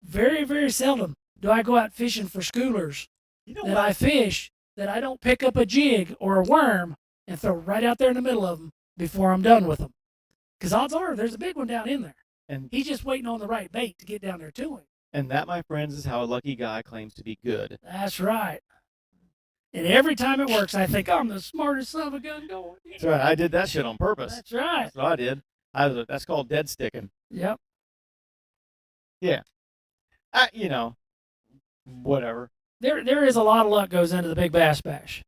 Speaker 2: Very, very seldom do I go out fishing for schoolers
Speaker 1: You know
Speaker 2: that
Speaker 1: what?
Speaker 2: I fish that I don't pick up a jig or a worm and throw right out there in the middle of them before I'm done with them. Because odds are there's a big one down in there.
Speaker 1: And
Speaker 2: He's just waiting on the right bait to get down there to him.
Speaker 1: that, my friends, is how a lucky guy claims to be good.
Speaker 2: That's right. And every time it works, I think I'm the smartest son of a gun going.
Speaker 1: That's right. I did that shit on purpose.
Speaker 2: That's right.
Speaker 1: That's what I did. That's called dead sticking.
Speaker 2: Yep.
Speaker 1: You know, whatever.
Speaker 2: There is a lot of luck goes into the Big Bass Bash,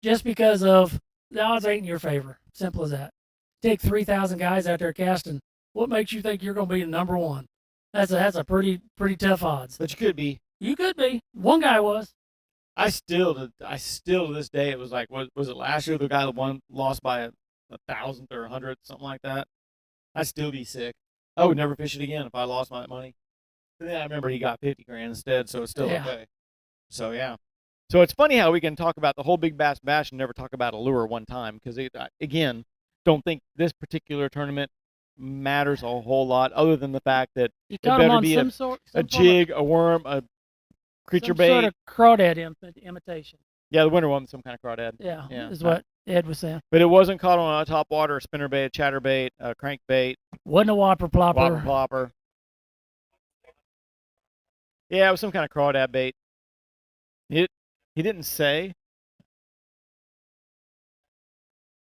Speaker 2: just because of the odds ain't in your favor. Simple as that. Take 3,000 guys out there casting. What makes you think you're going to be the number one? That's a pretty tough odds.
Speaker 1: But you could be.
Speaker 2: You could be. One guy was.
Speaker 1: I still to this day, it was like, was it last year the guy that won lost by a thousandth or 100th, something like that? I'd still be sick. I would never fish it again if I lost my money. But then I remember he got 50 grand instead, so it's still
Speaker 2: Yeah.
Speaker 1: okay. So yeah. So it's funny how we can talk about the whole Big Bass Bash and never talk about a lure one time, because again, don't think this particular tournament matters a whole lot, other than the fact that
Speaker 2: You
Speaker 1: it
Speaker 2: caught him
Speaker 1: better
Speaker 2: on
Speaker 1: be
Speaker 2: some
Speaker 1: a
Speaker 2: form
Speaker 1: jig, a worm, a creature
Speaker 2: some
Speaker 1: bait.
Speaker 2: sort of crawdad imitation.
Speaker 1: Yeah, the winter one, some kind of crawdad.
Speaker 2: Yeah,
Speaker 1: Yeah.
Speaker 2: is what Ed was saying.
Speaker 1: But it wasn't caught on a top water, a spinner bait, a chatter bait, a crank bait,
Speaker 2: Wasn't a whopper plopper.
Speaker 1: whopper plopper. Yeah, it was some kind of crawdad bait. He didn't say.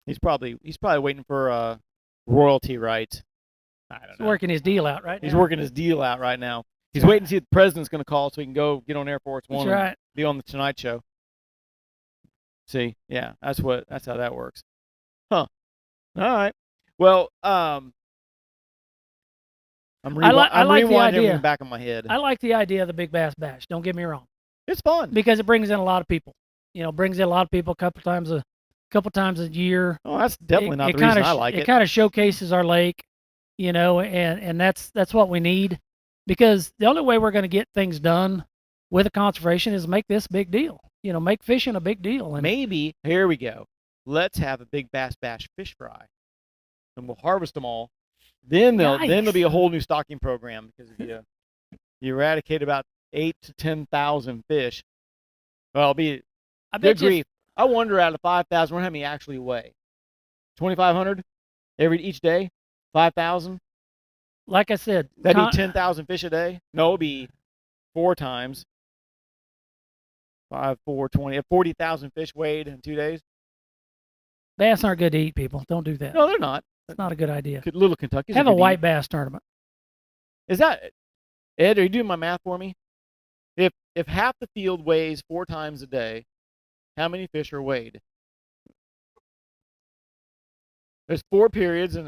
Speaker 1: He's probably waiting for royalty rights. I don't
Speaker 2: He's
Speaker 1: know.
Speaker 2: working his deal out right now.
Speaker 1: He's working his deal out right now. He's waiting to see if the president's going to call so he can go get on Air Force
Speaker 2: That's
Speaker 1: One
Speaker 2: right.
Speaker 1: and be on the Tonight Show. See, yeah, that's how that works. Huh. All right. Well, I'm
Speaker 2: I like the
Speaker 1: rewinding everything
Speaker 2: idea.
Speaker 1: in the back of my head.
Speaker 2: I like the idea of the Big Bass Bash. Don't get me wrong,
Speaker 1: It's fun.
Speaker 2: because it brings in a lot of people. Brings in a lot of people a couple times a year.
Speaker 1: Oh, that's definitely not the
Speaker 2: kinda
Speaker 1: reason I like
Speaker 2: It
Speaker 1: it.
Speaker 2: kind of showcases our lake, and that's what we need, because the only way we're going to get things done with a conservation is make this a big deal. Make fishing a big deal. And
Speaker 1: Maybe, here we go. Let's have a Big Bass Bash fish fry, and we'll harvest them all. Then there'll be a whole new stocking program, because if you eradicate about 8,000 to 10,000 fish, well, it'll be
Speaker 2: I
Speaker 1: good
Speaker 2: bet you,
Speaker 1: grief. I wonder, out of 5,000, how many actually weigh? 2,500 each day? 5,000?
Speaker 2: like I said,
Speaker 1: That'd be 10,000 fish a day? No, it'd be 4 times 5, 4, 20. 40,000 fish weighed in 2 days?
Speaker 2: bass aren't good to eat, people. Don't do that.
Speaker 1: No, they're not.
Speaker 2: It's not a good idea.
Speaker 1: Little Kentucky's
Speaker 2: Have a
Speaker 1: good to
Speaker 2: white
Speaker 1: eat.
Speaker 2: bass tournament.
Speaker 1: Is that, Ed, are you doing my math for me? If half the field weighs 4 times a day, how many fish are weighed? There's 4 periods, and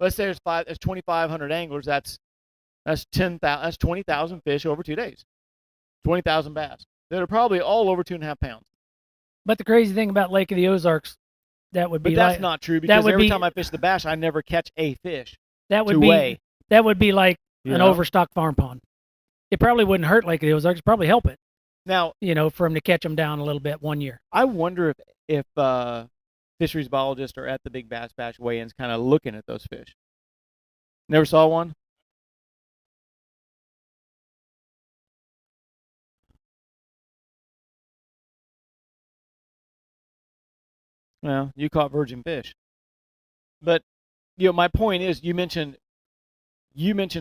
Speaker 1: let's say there's 2,500 anglers. That's 10,000. That's 20,000 fish over 2 days. 20,000 bass that are probably all over 2.5 pounds.
Speaker 2: But the crazy thing about Lake of the Ozarks, that would be
Speaker 1: But that's
Speaker 2: like,
Speaker 1: not true, because
Speaker 2: would
Speaker 1: every
Speaker 2: be-
Speaker 1: time I fish the bash, I never catch a fish
Speaker 2: that would
Speaker 1: to
Speaker 2: be
Speaker 1: weigh.
Speaker 2: that would be like
Speaker 1: You
Speaker 2: an
Speaker 1: know?
Speaker 2: overstocked farm pond. It probably wouldn't hurt Lake of the Ozarks. It'd probably help it.
Speaker 1: Now,
Speaker 2: For him to catch them down a little bit one year.
Speaker 1: I wonder if fisheries biologists are at the Big Bass Bash weigh-ins, kind of looking at those fish. Never saw one. Well, you caught virgin fish. But my point is, you mentioned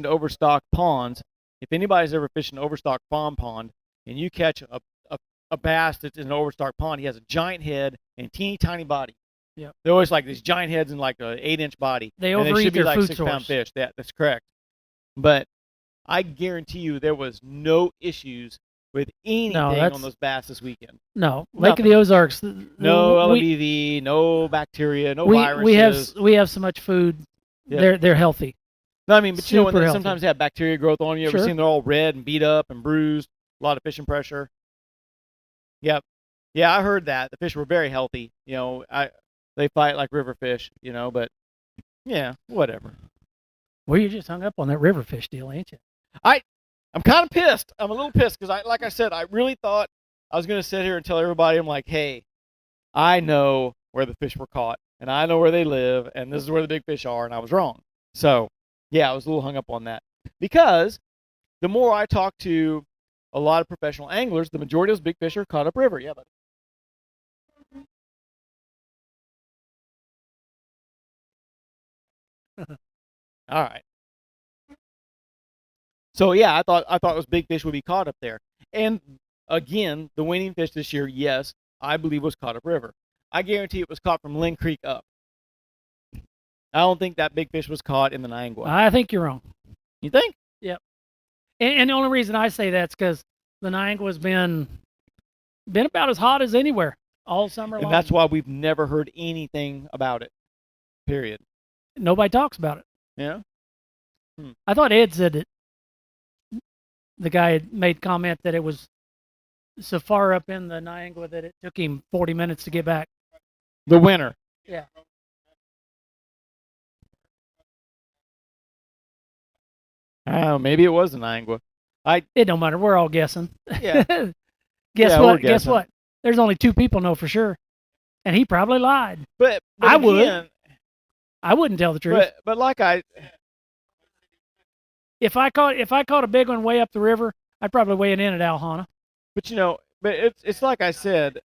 Speaker 1: overstocked ponds. If anybody's ever fished an overstocked farm pond, and you catch a bass that's in an overstocked pond, he has a giant head and teeny tiny body.
Speaker 2: Yep.
Speaker 1: They're always like these giant heads and like an 8-inch body.
Speaker 2: They
Speaker 1: and they
Speaker 2: overeat
Speaker 1: should be
Speaker 2: their
Speaker 1: like
Speaker 2: food
Speaker 1: 6-pound
Speaker 2: source.
Speaker 1: fish. That's correct. But I guarantee you there was no issues with anything on those bass this weekend.
Speaker 2: No, Lake of the Ozarks.
Speaker 1: No LBV, no bacteria, no viruses.
Speaker 2: We have so much food.
Speaker 1: Yeah.
Speaker 2: They're healthy.
Speaker 1: No, I mean, but when
Speaker 2: Super
Speaker 1: they
Speaker 2: healthy.
Speaker 1: sometimes have bacteria growth on you. Ever
Speaker 2: Sure.
Speaker 1: seen they're all red and beat up and bruised? A lot of fishing pressure. Yep. Yeah, I heard that. The fish were very healthy. They fight like river fish, but yeah, whatever.
Speaker 2: Well, you just hung up on that river fish deal, ain't you?
Speaker 1: I'm kind of pissed. I'm a little pissed because like I said, I really thought I was going to sit here and tell everybody, I'm like, hey, I know where the fish were caught. and I know where they live, and this is where the big fish are, and I was wrong. So, yeah, I was a little hung up on that because the more I talk to a lot of professional anglers, the majority of those big fish are caught upriver. Yeah, buddy. All right. So yeah, I thought those big fish would be caught up there. And again, the winning fish this year, yes, I believe was caught upriver. I guarantee it was caught from Lynn Creek up. I don't think that big fish was caught in the Niangua.
Speaker 2: I think you're wrong.
Speaker 1: You think?
Speaker 2: Yep. And the only reason I say that's because the Niangua's been about as hot as anywhere all summer long.
Speaker 1: And that's why we've never heard anything about it. Period.
Speaker 2: Nobody talks about it.
Speaker 1: Yeah.
Speaker 2: I thought Ed said that the guy had made comment that it was so far up in the Niangua that it took him 40 minutes to get back.
Speaker 1: The winner.
Speaker 2: Yeah.
Speaker 1: Oh, maybe it was the Niangua.
Speaker 2: It don't matter. We're all guessing.
Speaker 1: Yeah.
Speaker 2: Guess
Speaker 1: Yeah,
Speaker 2: what?
Speaker 1: we're
Speaker 2: Guess
Speaker 1: guessing.
Speaker 2: what? There's only 2 people know for sure, and he probably lied.
Speaker 1: But
Speaker 2: I would.
Speaker 1: again,
Speaker 2: I wouldn't tell the truth.
Speaker 1: but like
Speaker 2: If I caught a big one way up the river, I'd probably weigh it in at Alhana.
Speaker 1: but but it's like I said.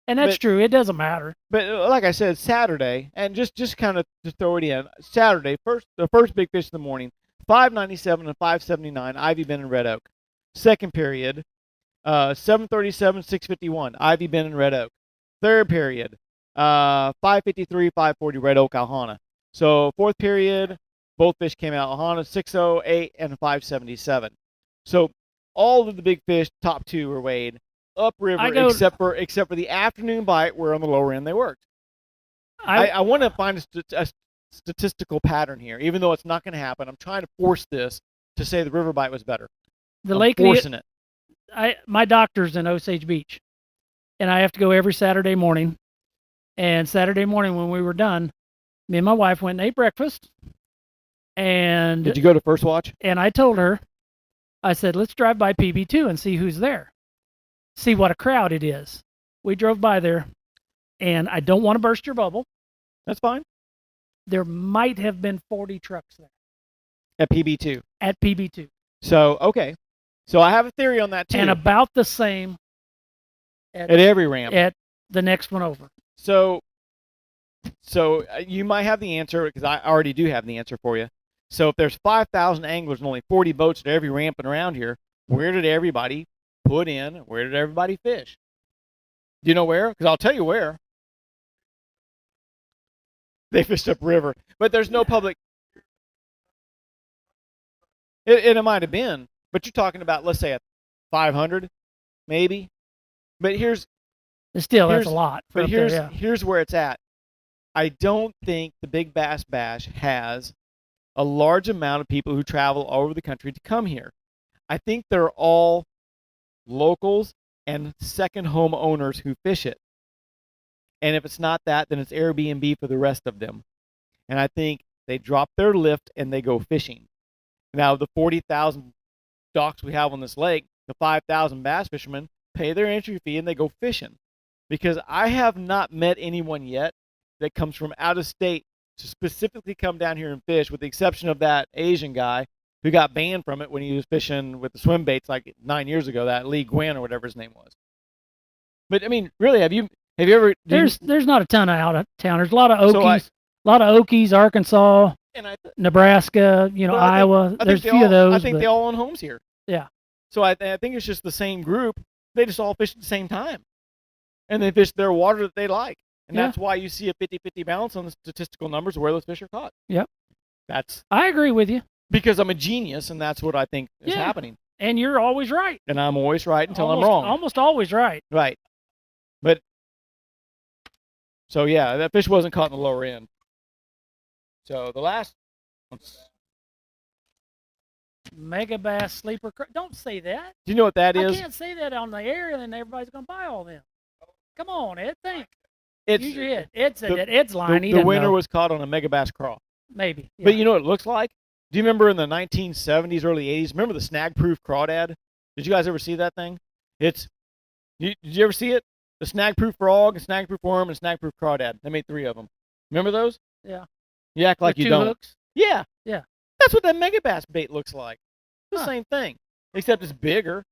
Speaker 2: And that's
Speaker 1: But-
Speaker 2: true. It doesn't matter.
Speaker 1: But like I said, Saturday, and just kind of to throw it in, Saturday, the first big fish of the morning, 597 and 579, Ivy Bend and Red Oak. Second period, 737, 651, Ivy Bend and Red Oak. Third period, 553, 540, Red Oak, Alhana. So fourth period, both fish came out, Alhana 608 and 577. So all of the big fish, top 2 were weighed upriver, except for the afternoon bite, where on the lower end they worked. I want to find a statistical pattern here, even though it's not going to happen. I'm trying to force this to say the river bite was better.
Speaker 2: The
Speaker 1: I'm
Speaker 2: lake
Speaker 1: forcing it.
Speaker 2: My doctor's in Osage Beach, and I have to go every Saturday morning. And Saturday morning when we were done, me and my wife went and ate breakfast. And
Speaker 1: Did you go to First Watch?
Speaker 2: And I told her, I said, let's drive by PB2 and see who's there. See what a crowd it is. We drove by there, and I don't want to burst your bubble.
Speaker 1: That's fine.
Speaker 2: There might have been 40 trucks there.
Speaker 1: At PB2.
Speaker 2: At PB2.
Speaker 1: So, okay. So I have a theory on that too.
Speaker 2: And about the same
Speaker 1: at every ramp.
Speaker 2: At the next one over.
Speaker 1: So you might have the answer, because I already do have the answer for you. So if there's 5,000 anglers and only 40 boats at every ramp and around here, where did everybody put in? Where did everybody fish? Do you know where? Because I'll tell you where. They fished upriver, but there's no public. It might have been, but you're talking about, let's say, 500, maybe. But that's
Speaker 2: a lot.
Speaker 1: But here's where it's at. I don't think the Big Bass Bash has a large amount of people who travel all over the country to come here. I think they're all locals and second home owners who fish it. And if it's not that, then it's Airbnb for the rest of them. And I think they drop their lift and they go fishing. Now, the 40,000 docks we have on this lake, the 5,000 bass fishermen pay their entry fee and they go fishing. Because I have not met anyone yet that comes from out of state to specifically come down here and fish, with the exception of that Asian guy who got banned from it when he was fishing with the swim baits like 9 years ago, that Lee Gwynn or whatever his name was. But I mean, really, have you ever?
Speaker 2: There's not a ton of out of towners. A lot of Okies, Arkansas, Nebraska, Iowa. There's a few of those.
Speaker 1: I think they all own homes here.
Speaker 2: Yeah.
Speaker 1: So I think it's just the same group. They just all fish at the same time, and they fish their water that they like. And that's why you see a 50-50 balance on the statistical numbers of where those fish are caught.
Speaker 2: Yep.
Speaker 1: I
Speaker 2: agree with you.
Speaker 1: Because I'm a genius, and that's what I think is happening.
Speaker 2: And you're always right.
Speaker 1: And I'm always right until I'm wrong.
Speaker 2: Almost always right.
Speaker 1: Right. But, so yeah, that fish wasn't caught in the lower end. So the last,
Speaker 2: Mega Bass Sleeper. Don't say that.
Speaker 1: Do you know what that is?
Speaker 2: I can't say that on the air, and then everybody's going to buy all them. Come on, Ed. Think. Use your head. Ed said that. Ed's lying.
Speaker 1: The winner was caught on a Mega Bass craw.
Speaker 2: Maybe. Yeah.
Speaker 1: But you know what it looks like? Do you remember in the 1970s, early 80s? Remember the snag-proof crawdad? Did you guys ever see that thing? Did you ever see it? The snag-proof frog, a snag-proof worm, and a snag-proof crawdad. They made 3 of them. Remember those?
Speaker 2: Yeah.
Speaker 1: You act like
Speaker 2: With
Speaker 1: you
Speaker 2: 2
Speaker 1: don't.
Speaker 2: hooks.
Speaker 1: Yeah.
Speaker 2: Yeah.
Speaker 1: That's what that megabass bait looks like. The
Speaker 2: Huh.
Speaker 1: same thing, except it's bigger.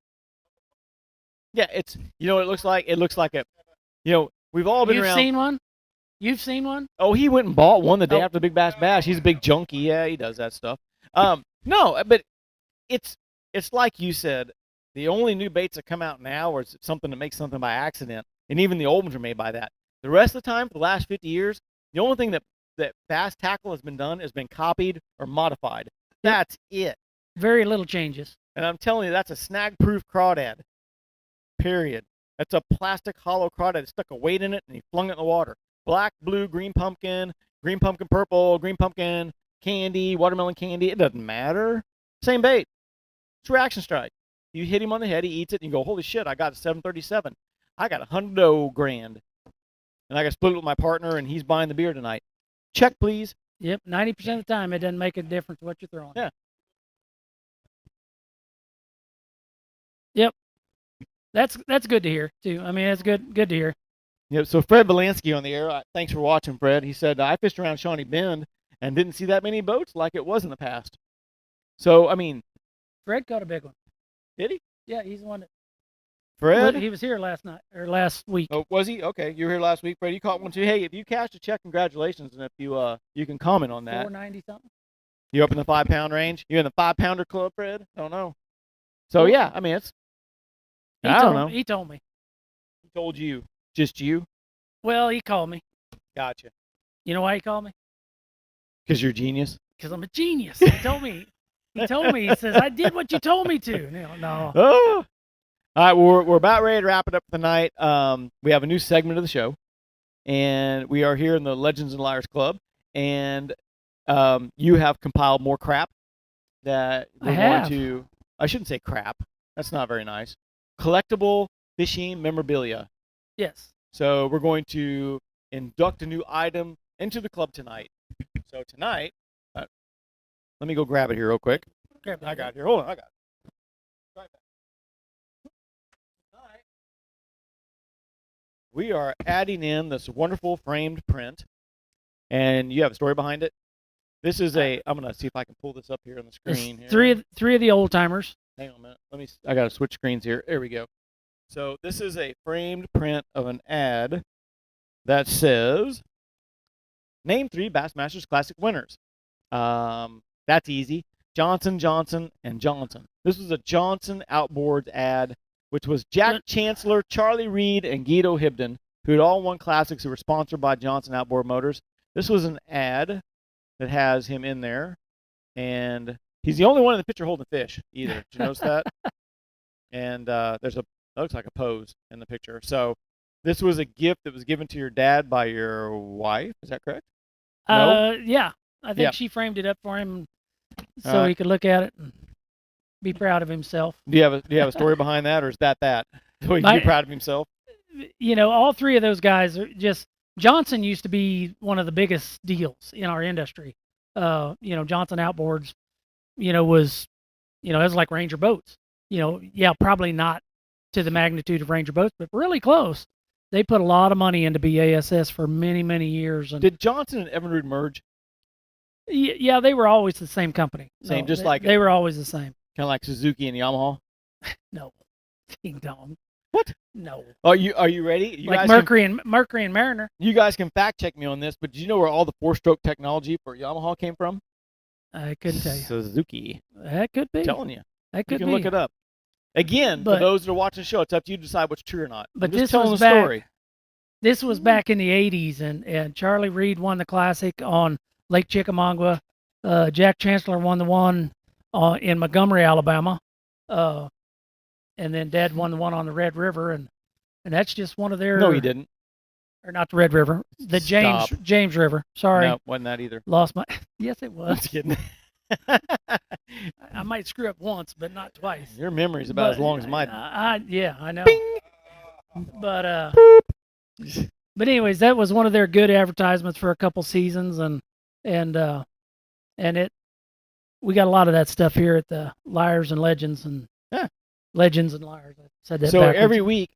Speaker 1: Yeah, it's, what it looks like? It looks like we've all been
Speaker 2: You've
Speaker 1: around.
Speaker 2: seen one? You've seen one?
Speaker 1: Oh, he went and bought one the day
Speaker 2: Oh.
Speaker 1: after the Big Bass Bash. He's a big junkie. Yeah, he does that stuff. No, but it's like you said. The only new baits that come out now are something that makes something by accident, and even the old ones are made by that. The rest of the time, for the last 50 years, the only thing that bass tackle has been copied or modified. That's it.
Speaker 2: Very little changes.
Speaker 1: And I'm telling you, that's a snag-proof crawdad. Period. That's a plastic hollow crawdad that stuck a weight in it, and he flung it in the water. Black, blue, green pumpkin purple, green pumpkin, candy, watermelon candy. It doesn't matter. Same bait. It's reaction strike. You hit him on the head, he eats it, and you go, holy shit, I got a 737. I got $100 grand. And I got to split it with my partner, and he's buying the beer tonight. Check, please.
Speaker 2: Yep, 90% of the time, it doesn't make a difference what you're throwing.
Speaker 1: Yeah.
Speaker 2: Yep. That's good to hear, too. I mean, it's good to hear.
Speaker 1: Yeah, so Fred Volansky on the air. Thanks for watching, Fred. He said, I fished around Shawnee Bend and didn't see that many boats like it was in the past. So, I mean.
Speaker 2: Fred caught a big one.
Speaker 1: Did he?
Speaker 2: Yeah, he's the one that.
Speaker 1: Fred?
Speaker 2: He was here last week.
Speaker 1: Oh, was he? Okay, you were here last week, Fred. You caught one too. Hey, if you cashed a check, congratulations, and if you can comment on that.
Speaker 2: 490 something.
Speaker 1: You up in the 5-pound range? You in the 5-pounder club, Fred? Don't know. So yeah, I mean I don't know.
Speaker 2: He told me.
Speaker 1: He told you, just you?
Speaker 2: Well, he called me.
Speaker 1: Gotcha.
Speaker 2: You know why he called me?
Speaker 1: Because you're a genius.
Speaker 2: Because I'm a genius. He told me. He says, I did what you told me to. No.
Speaker 1: Oh. All right, well, we're about ready to wrap it up for the night. We have a new segment of the show, and we are here in the Legends and Liars Club, and you have compiled more crap that we're going to. I shouldn't say crap. That's not very nice. Collectible fishing memorabilia.
Speaker 2: Yes.
Speaker 1: So we're going to induct a new item into the club tonight. So tonight, let me go grab it here real quick. I got it here. Hold on, I got it. Right back. Tonight, we are adding in this wonderful framed print, and you have a story behind it. This is I'm gonna see if I can pull this up here on the screen.
Speaker 2: Here. Three of the old timers.
Speaker 1: Hang on a minute. I gotta switch screens here. There we go. So this is a framed print of an ad that says, "Name 3 Bassmasters Classic winners." That's easy. Johnson, Johnson, and Johnson. This was a Johnson Outboards ad, which was Jack Chancellor, Charlie Reed, and Guido Hibden, who had all won classics who were sponsored by Johnson Outboard Motors. This was an ad that has him in there, and he's the only one in the picture holding fish either. Did you notice that? And there's looks like a pose in the picture. So this was a gift that was given to your dad by your wife. Is that correct? No?
Speaker 2: Yeah. I think she framed it up for him so he could look at it and be proud of himself.
Speaker 1: Do you have a story behind that, or is that? So he can be proud of himself?
Speaker 2: All 3 of those guys are just. Johnson used to be one of the biggest deals in our industry. Johnson Outboards, was, it was like Ranger boats. Probably not to the magnitude of Ranger boats, but really close. They put a lot of money into BASS for many, many years. And
Speaker 1: did Johnson and Evinrude merge?
Speaker 2: Yeah, they were always the same company.
Speaker 1: Same,
Speaker 2: they were always the same.
Speaker 1: Kind of like Suzuki and Yamaha.
Speaker 2: No, ding dong.
Speaker 1: What?
Speaker 2: No.
Speaker 1: Are you ready? You
Speaker 2: like
Speaker 1: guys
Speaker 2: Mercury and Mariner.
Speaker 1: You guys can fact check me on this, but did you know where all the 4-stroke technology for Yamaha came from?
Speaker 2: I couldn't tell you.
Speaker 1: Suzuki.
Speaker 2: That could be.
Speaker 1: I'm telling you.
Speaker 2: That could be.
Speaker 1: You can look it up. Again, for those that are watching the show, it's up to you to decide what's true or not.
Speaker 2: But
Speaker 1: this was back. Story.
Speaker 2: This was back in the '80s, and Charlie Reed won the classic on Lake Chickamauga. Jack Chancellor won the one in Montgomery, Alabama, and then Dad won the one on the Red River, and that's just one of their.
Speaker 1: No, he didn't.
Speaker 2: Or not the Red River, the James River. Sorry,
Speaker 1: no, wasn't that either.
Speaker 2: Lost my. Yes, it was.
Speaker 1: Just kidding.
Speaker 2: I might screw up once, but not twice.
Speaker 1: Your memory's about as long as mine.
Speaker 2: Yeah, I know.
Speaker 1: Bing!
Speaker 2: But anyways, that was one of their good advertisements for a couple seasons, and we got a lot of that stuff here at the Liars and Legends and Legends and Liars. I said that.
Speaker 1: So
Speaker 2: backwards.
Speaker 1: every week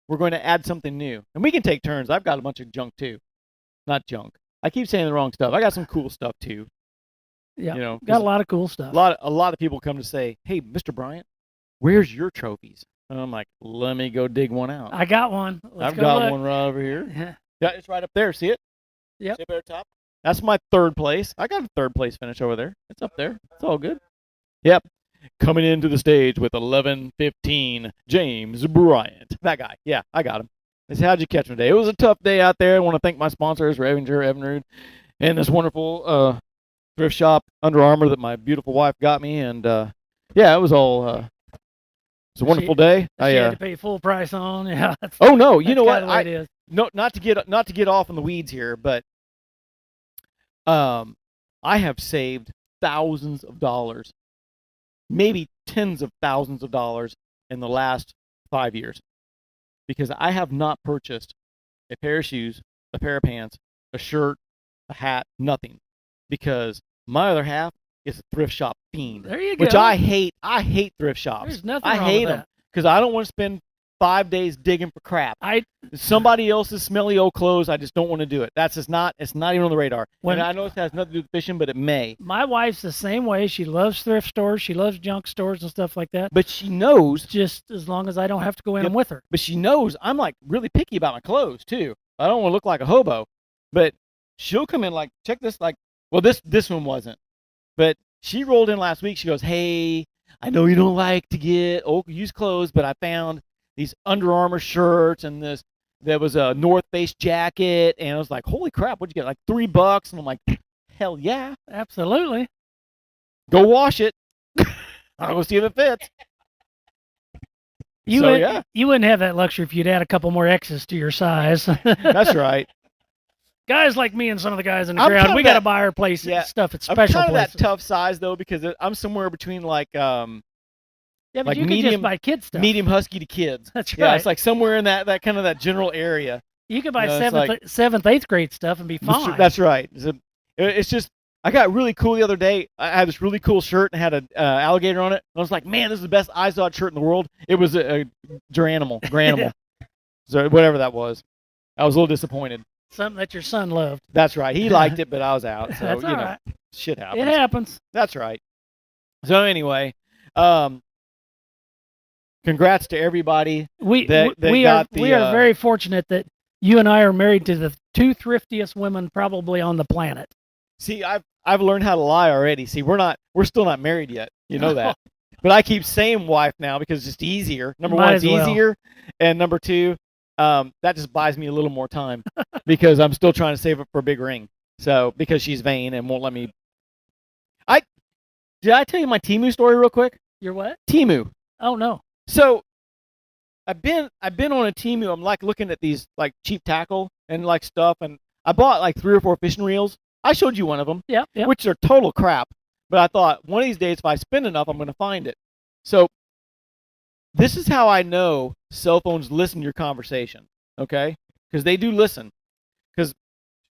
Speaker 1: we're going to add something new. And we can take turns. I've got a bunch of junk too. Not junk. I keep saying the wrong stuff. I got some cool stuff too.
Speaker 2: Yeah,
Speaker 1: You know,
Speaker 2: got a lot of cool stuff.
Speaker 1: a lot of people come to say, "Hey, Mr. Bryant, where's your trophies?" And I'm like, "Let me go dig one out."
Speaker 2: I got one.
Speaker 1: I've got one right over here. Yeah, it's right up there. See it?
Speaker 2: Yep.
Speaker 1: See up there top? That's my third place. I got a third place finish over there. It's up there. It's all good. Yep. Coming into the stage with 11:15, James Bryant. That guy. Yeah, I got him. They said, how'd you catch him today? It was a tough day out there. I want to thank my sponsors, Ravenger, Evinrude, and this wonderful thrift shop, Under Armour, that my beautiful wife got me. And, yeah, it was all it was a wonderful day.
Speaker 2: She had to pay full price on. Yeah.
Speaker 1: Oh, no. You know what?
Speaker 2: It is.
Speaker 1: No, not to get off in the weeds here, but I have saved thousands of dollars, maybe tens of thousands of dollars in the last 5 years, because I have not purchased a pair of shoes, a pair of pants, a shirt, a hat, nothing, because my other half is a thrift shop fiend.
Speaker 2: There you go.
Speaker 1: Which I hate. I hate thrift shops.
Speaker 2: There's nothing
Speaker 1: I
Speaker 2: wrong
Speaker 1: hate
Speaker 2: with
Speaker 1: them because I don't want to spend 5 days digging for crap. Somebody else's smelly old clothes, I just don't want to do it. That's just not. It's not even on the radar. And I know it has nothing to do with fishing, but it may.
Speaker 2: My wife's the same way. She loves thrift stores. She loves junk stores and stuff like that.
Speaker 1: But she knows,
Speaker 2: just as long as I don't have to go in them with her.
Speaker 1: But she knows I'm like really picky about my clothes too. I don't want to look like a hobo. But she'll come in like, check this, like, well, this one wasn't. But she rolled in last week. She goes, hey, I know you don't like to get used clothes, but I found these Under Armour shirts and there was a North Face jacket, and I was like, holy crap, what'd you get? Like $3? And I'm like, hell yeah.
Speaker 2: Absolutely.
Speaker 1: Go wash it. I'll go see if it fits.
Speaker 2: You wouldn't have that luxury if you'd add a couple more X's to your size.
Speaker 1: That's right.
Speaker 2: Guys like me and some of the guys in the crowd, we got to buy our place stuff at special places.
Speaker 1: I'm kind of that tough size, though, because I'm somewhere between like
Speaker 2: yeah, but
Speaker 1: like
Speaker 2: you can just buy kids stuff.
Speaker 1: Medium husky to kids.
Speaker 2: That's right.
Speaker 1: Yeah, it's like somewhere in that kind of that general area.
Speaker 2: You could buy seventh, eighth grade stuff and be fine.
Speaker 1: That's right. It's just, I got really cool the other day. I had this really cool shirt and had an alligator on it. And I was like, man, this is the best Izod shirt in the world. It was a Granimal. So whatever that was. I was a little disappointed.
Speaker 2: Something that your son loved.
Speaker 1: That's right. He liked it, but I was out. So,
Speaker 2: That's all right.
Speaker 1: Shit happens.
Speaker 2: It happens.
Speaker 1: That's right. So anyway, congrats to everybody.
Speaker 2: We are very fortunate that you and I are married to the two thriftiest women probably on the planet.
Speaker 1: See, I've learned how to lie already. See, we're still not married yet. You know that. But I keep saying wife now because it's just easier. Number one, it's easier, and number two, that just buys me a little more time because I'm still trying to save up for a big ring. So because she's vain and won't let me. Did I tell you my Temu story real quick?
Speaker 2: Your what?
Speaker 1: Temu.
Speaker 2: Oh no.
Speaker 1: So I've been on a Temu. I'm like looking at these like cheap tackle and like stuff, and I bought like 3 or 4 fishing reels. I showed you one of them,
Speaker 2: yeah.
Speaker 1: Which are total crap. But I thought one of these days, if I spend enough, I'm going to find it. So this is how I know cell phones listen to your conversation, okay? Because they do listen. Because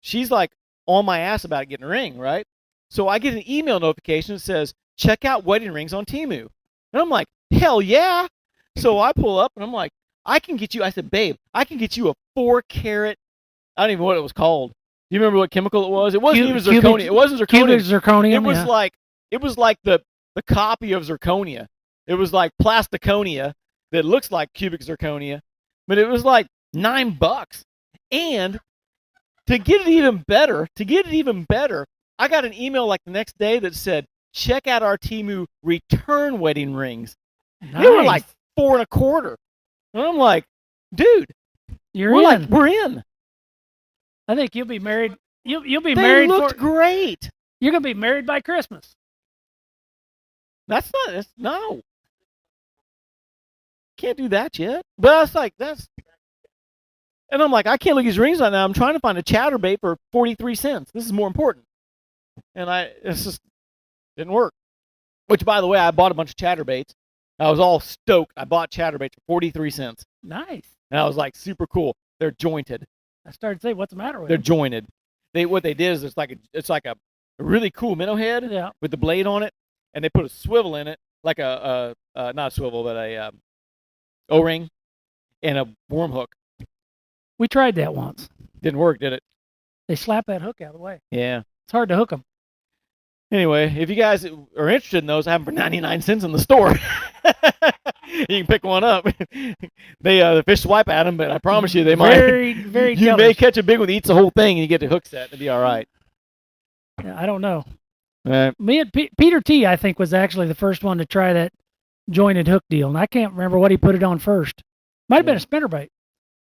Speaker 1: she's like on my ass about getting a ring, right? So I get an email notification that says, check out wedding rings on Temu. And I'm like, hell yeah. So I pull up and I'm like, I said, babe, I can get you a 4-carat, I don't even know what it was called. Do you remember what chemical it was? It wasn't even zirconia. It wasn't zirconia.
Speaker 2: Cubic zirconium.
Speaker 1: It was like the copy of zirconia. It was like plasticonia that looks like cubic zirconia, but it was like $9. And to get it even better, I got an email like the next day that said, check out our Temu return wedding rings.
Speaker 2: Nice.
Speaker 1: They were like $4.25. And I'm like, dude, we're in.
Speaker 2: I think you'll be married. You'll be married.
Speaker 1: They looked great.
Speaker 2: You're gonna be married by Christmas.
Speaker 1: No. Can't do that yet. But and I'm like, I can't look at these rings right now. I'm trying to find a chatterbait for 43 cents. This is more important. And it's just didn't work. Which, by the way, I bought a bunch of chatterbaits. I was all stoked. I bought chatterbaits for 43 cents.
Speaker 2: Nice.
Speaker 1: And I was like, super cool. They're jointed.
Speaker 2: I started to say, what's the matter with
Speaker 1: They're
Speaker 2: them?
Speaker 1: jointed. What they did is it's like a really cool minnow head with the blade on it, and they put a swivel in it, like not a swivel, but a O-ring, and a worm hook.
Speaker 2: We tried that once.
Speaker 1: Didn't work, did it?
Speaker 2: They slap that hook out of the way.
Speaker 1: Yeah.
Speaker 2: It's hard to hook them.
Speaker 1: Anyway, if you guys are interested in those, I have them for 99 cents in the store. You can pick one up. The fish swipe at them, but I promise you they might.
Speaker 2: Very
Speaker 1: You may catch a big one that eats the whole thing, and you get the hook set. It'll be all right.
Speaker 2: Yeah, I don't know.
Speaker 1: Right.
Speaker 2: Me and Peter T, I think, was actually the first one to try that jointed hook deal, and I can't remember what he put it on first. Might have been a spinnerbait.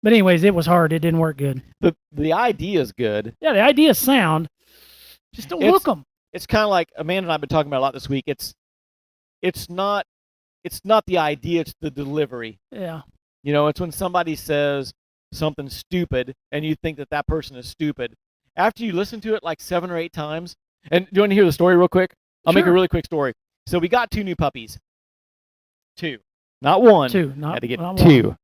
Speaker 2: But anyways, it was hard. It didn't work good.
Speaker 1: The idea is good.
Speaker 2: Yeah, the idea is sound. Just don't hook them.
Speaker 1: It's kind of like Amanda and I have been talking about a lot this week. It's not the idea, it's the delivery.
Speaker 2: Yeah.
Speaker 1: You know, it's when somebody says something stupid and you think that person is stupid. After you listen to it like 7 or 8 times, and do you want to hear the story real quick? I'll make a really quick story. So we got 2 new puppies. 2. Not 1.
Speaker 2: 2.
Speaker 1: Had to get
Speaker 2: not
Speaker 1: 2.
Speaker 2: One.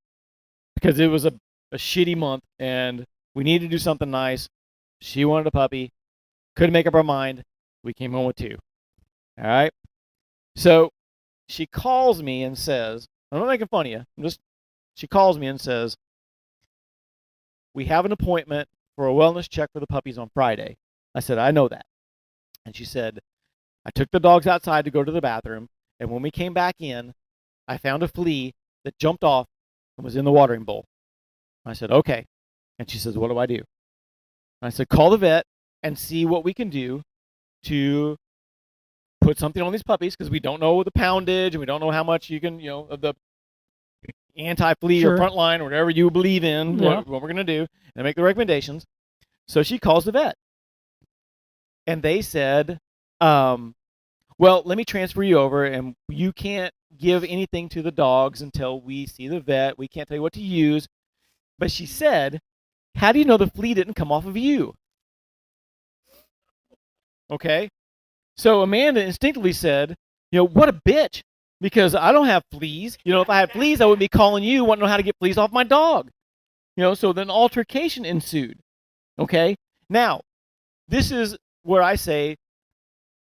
Speaker 1: Because it was a shitty month and we needed to do something nice. She wanted a puppy. Couldn't make up our mind. We came home with 2. All right? So she calls me and says, I'm not making fun of you. She calls me and says, we have an appointment for a wellness check for the puppies on Friday. I said, I know that. And she said, I took the dogs outside to go to the bathroom, and when we came back in, I found a flea that jumped off and was in the watering bowl. I said, okay. And she says, what do I do? I said, call the vet and see what we can do to put something on these puppies, because we don't know the poundage and we don't know how much you can, of the anti-flea or frontline or whatever you believe in, what we're going to do, and make the recommendations. So she calls the vet. And they said, well, let me transfer you over, and you can't give anything to the dogs until we see the vet. We can't tell you what to use. But she said, how do you know the flea didn't come off of you? Okay? So Amanda instinctively said, what a bitch, because I don't have fleas. If I had fleas, I wouldn't be calling you, wanting to know how to get fleas off my dog. So then altercation ensued. Okay? Now, this is where I say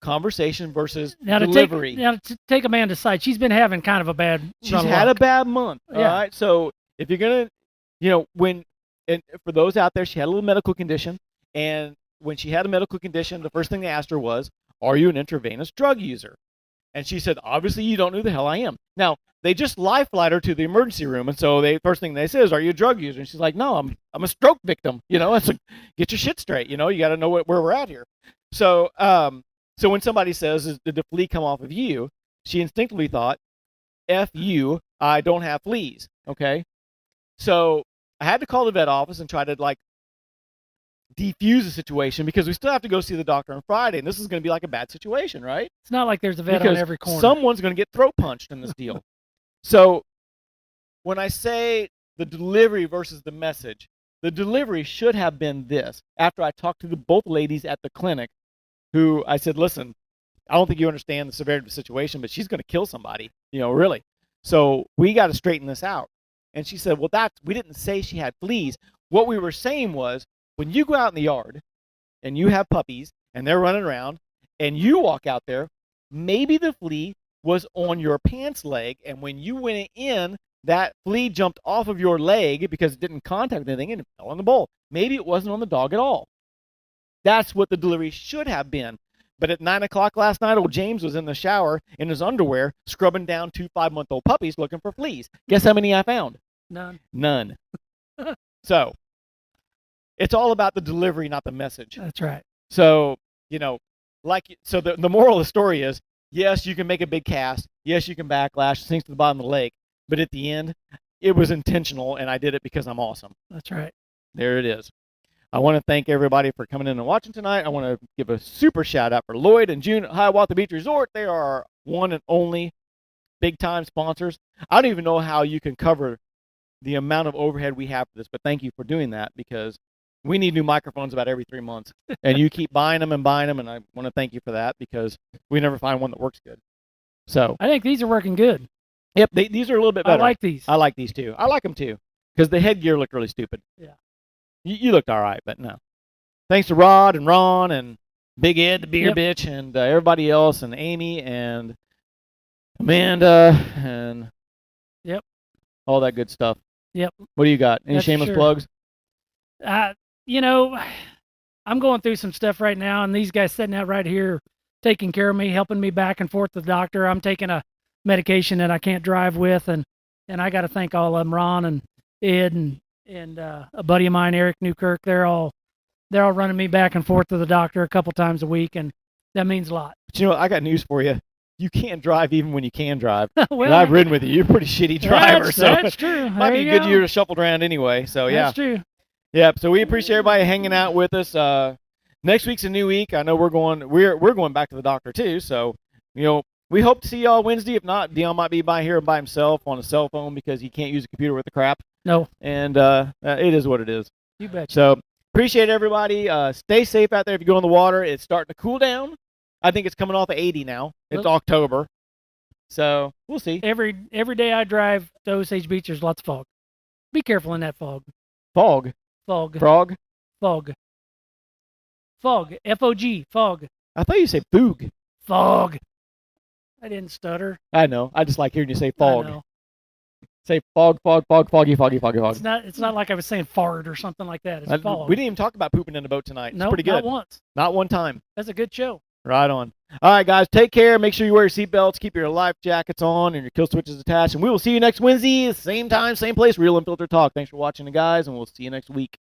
Speaker 1: conversation versus delivery.
Speaker 2: To take Amanda's side, she's been having kind of a bad
Speaker 1: She's had a bad month.
Speaker 2: Yeah.
Speaker 1: All right? So if you're going to, and for those out there, she had a little medical condition, and when she had a medical condition, the first thing they asked her was, are you an intravenous drug user? And she said, obviously you don't know who the hell I am. Now, they just life flight her to the emergency room, and so first thing they say is, are you a drug user? And she's like, no, I'm a stroke victim. It's like, get your shit straight. You got to know where we're at here. So so when somebody says, did the flea come off of you? She instinctively thought, F you, I don't have fleas. Okay? So I had to call the vet office and try to defuse the situation, because we still have to go see the doctor on Friday, and this is going to be like a bad situation, right?
Speaker 2: It's not like there's a vet on every corner.
Speaker 1: Someone's going to get throat punched in this deal. So when I say the delivery versus the message, the delivery should have been this. After I talked to both ladies at the clinic, who I said, listen, I don't think you understand the severity of the situation, but she's going to kill somebody, really. So we got to straighten this out. And she said, well, we didn't say she had fleas. What we were saying was, when you go out in the yard and you have puppies and they're running around and you walk out there, maybe the flea was on your pants leg, and when you went in, that flea jumped off of your leg because it didn't contact anything and it fell in the bowl. Maybe it wasn't on the dog at all. That's what the delivery should have been. But at 9 o'clock last night, old James was in the shower in his underwear scrubbing down 2 5-month-old puppies looking for fleas. Guess how many I found? None. So it's all about the delivery, not the message.
Speaker 2: That's right.
Speaker 1: So, the moral of the story is, yes, you can make a big cast. Yes, you can backlash, sinks to the bottom of the lake. But at the end, it was intentional, and I did it because I'm awesome.
Speaker 2: That's right.
Speaker 1: There it is. I want to thank everybody for coming in and watching tonight. I want to give a super shout out for Lloyd and June at Hiawatha Beach Resort. They are our one and only big-time sponsors. I don't even know how you can cover the amount of overhead we have for this, but thank you for doing that, because we need new microphones about every 3 months, and you keep buying them, and I want to thank you for that, because we never find one that works good. So
Speaker 2: I think these are working good.
Speaker 1: Yep, these are a little bit better.
Speaker 2: I like these.
Speaker 1: I like these too. I like them too, because the headgear looked really stupid.
Speaker 2: Yeah.
Speaker 1: You looked all right, but no. Thanks to Rod and Ron and Big Ed, the beer bitch, and everybody else, and Amy and Amanda and all that good stuff.
Speaker 2: Yep.
Speaker 1: What do you got? Any
Speaker 2: That's for
Speaker 1: shameless
Speaker 2: sure.
Speaker 1: plugs?
Speaker 2: You know, I'm going through some stuff right now, and these guys sitting out right here taking care of me, helping me back and forth to the doctor. I'm taking a medication that I can't drive with, and I got to thank all of them, Ron and Ed and a buddy of mine, Eric Newkirk. They're all running me back and forth to the doctor a couple times a week, and that means a lot.
Speaker 1: But you know, I got news for you. You can't drive even when you can drive.
Speaker 2: Well,
Speaker 1: And I've ridden with you. You're a pretty shitty driver, so
Speaker 2: that's true.
Speaker 1: might
Speaker 2: There
Speaker 1: be
Speaker 2: you
Speaker 1: a good
Speaker 2: go.
Speaker 1: year to shuffle around anyway. So yeah,
Speaker 2: That's true.
Speaker 1: Yep. So we appreciate everybody hanging out with us. Next week's a new week. I know we're going back to the doctor too. So we hope to see y'all Wednesday. If not, Dion might be by here by himself on a cell phone because he can't use a computer with the crap.
Speaker 2: No.
Speaker 1: And it is what it is.
Speaker 2: You bet.
Speaker 1: So appreciate everybody. Stay safe out there if you go in the water. It's starting to cool down. I think it's coming off of 80 now. It's October. So we'll see.
Speaker 2: Every day I drive to Osage Beach, there's lots of fog. Be careful in that fog.
Speaker 1: Fog.
Speaker 2: Fog.
Speaker 1: Frog.
Speaker 2: Fog. Fog. F-O-G. Fog.
Speaker 1: I thought you said foog.
Speaker 2: Fog. I didn't stutter.
Speaker 1: I know. I just like hearing you say fog.
Speaker 2: I know.
Speaker 1: Say fog, fog, fog, foggy, foggy, foggy, fog.
Speaker 2: It's not like I was saying fart or something like that. It's fog.
Speaker 1: We didn't even talk about pooping in the boat tonight.
Speaker 2: No,
Speaker 1: It's pretty good.
Speaker 2: not once.
Speaker 1: Not one time.
Speaker 2: That's a good show.
Speaker 1: Right on. All right, guys. Take care. Make sure you wear your seatbelts. Keep your life jackets on and your kill switches attached. And we will see you next Wednesday, same time, same place. Real Unfiltered Talk. Thanks for watching, guys, and we'll see you next week.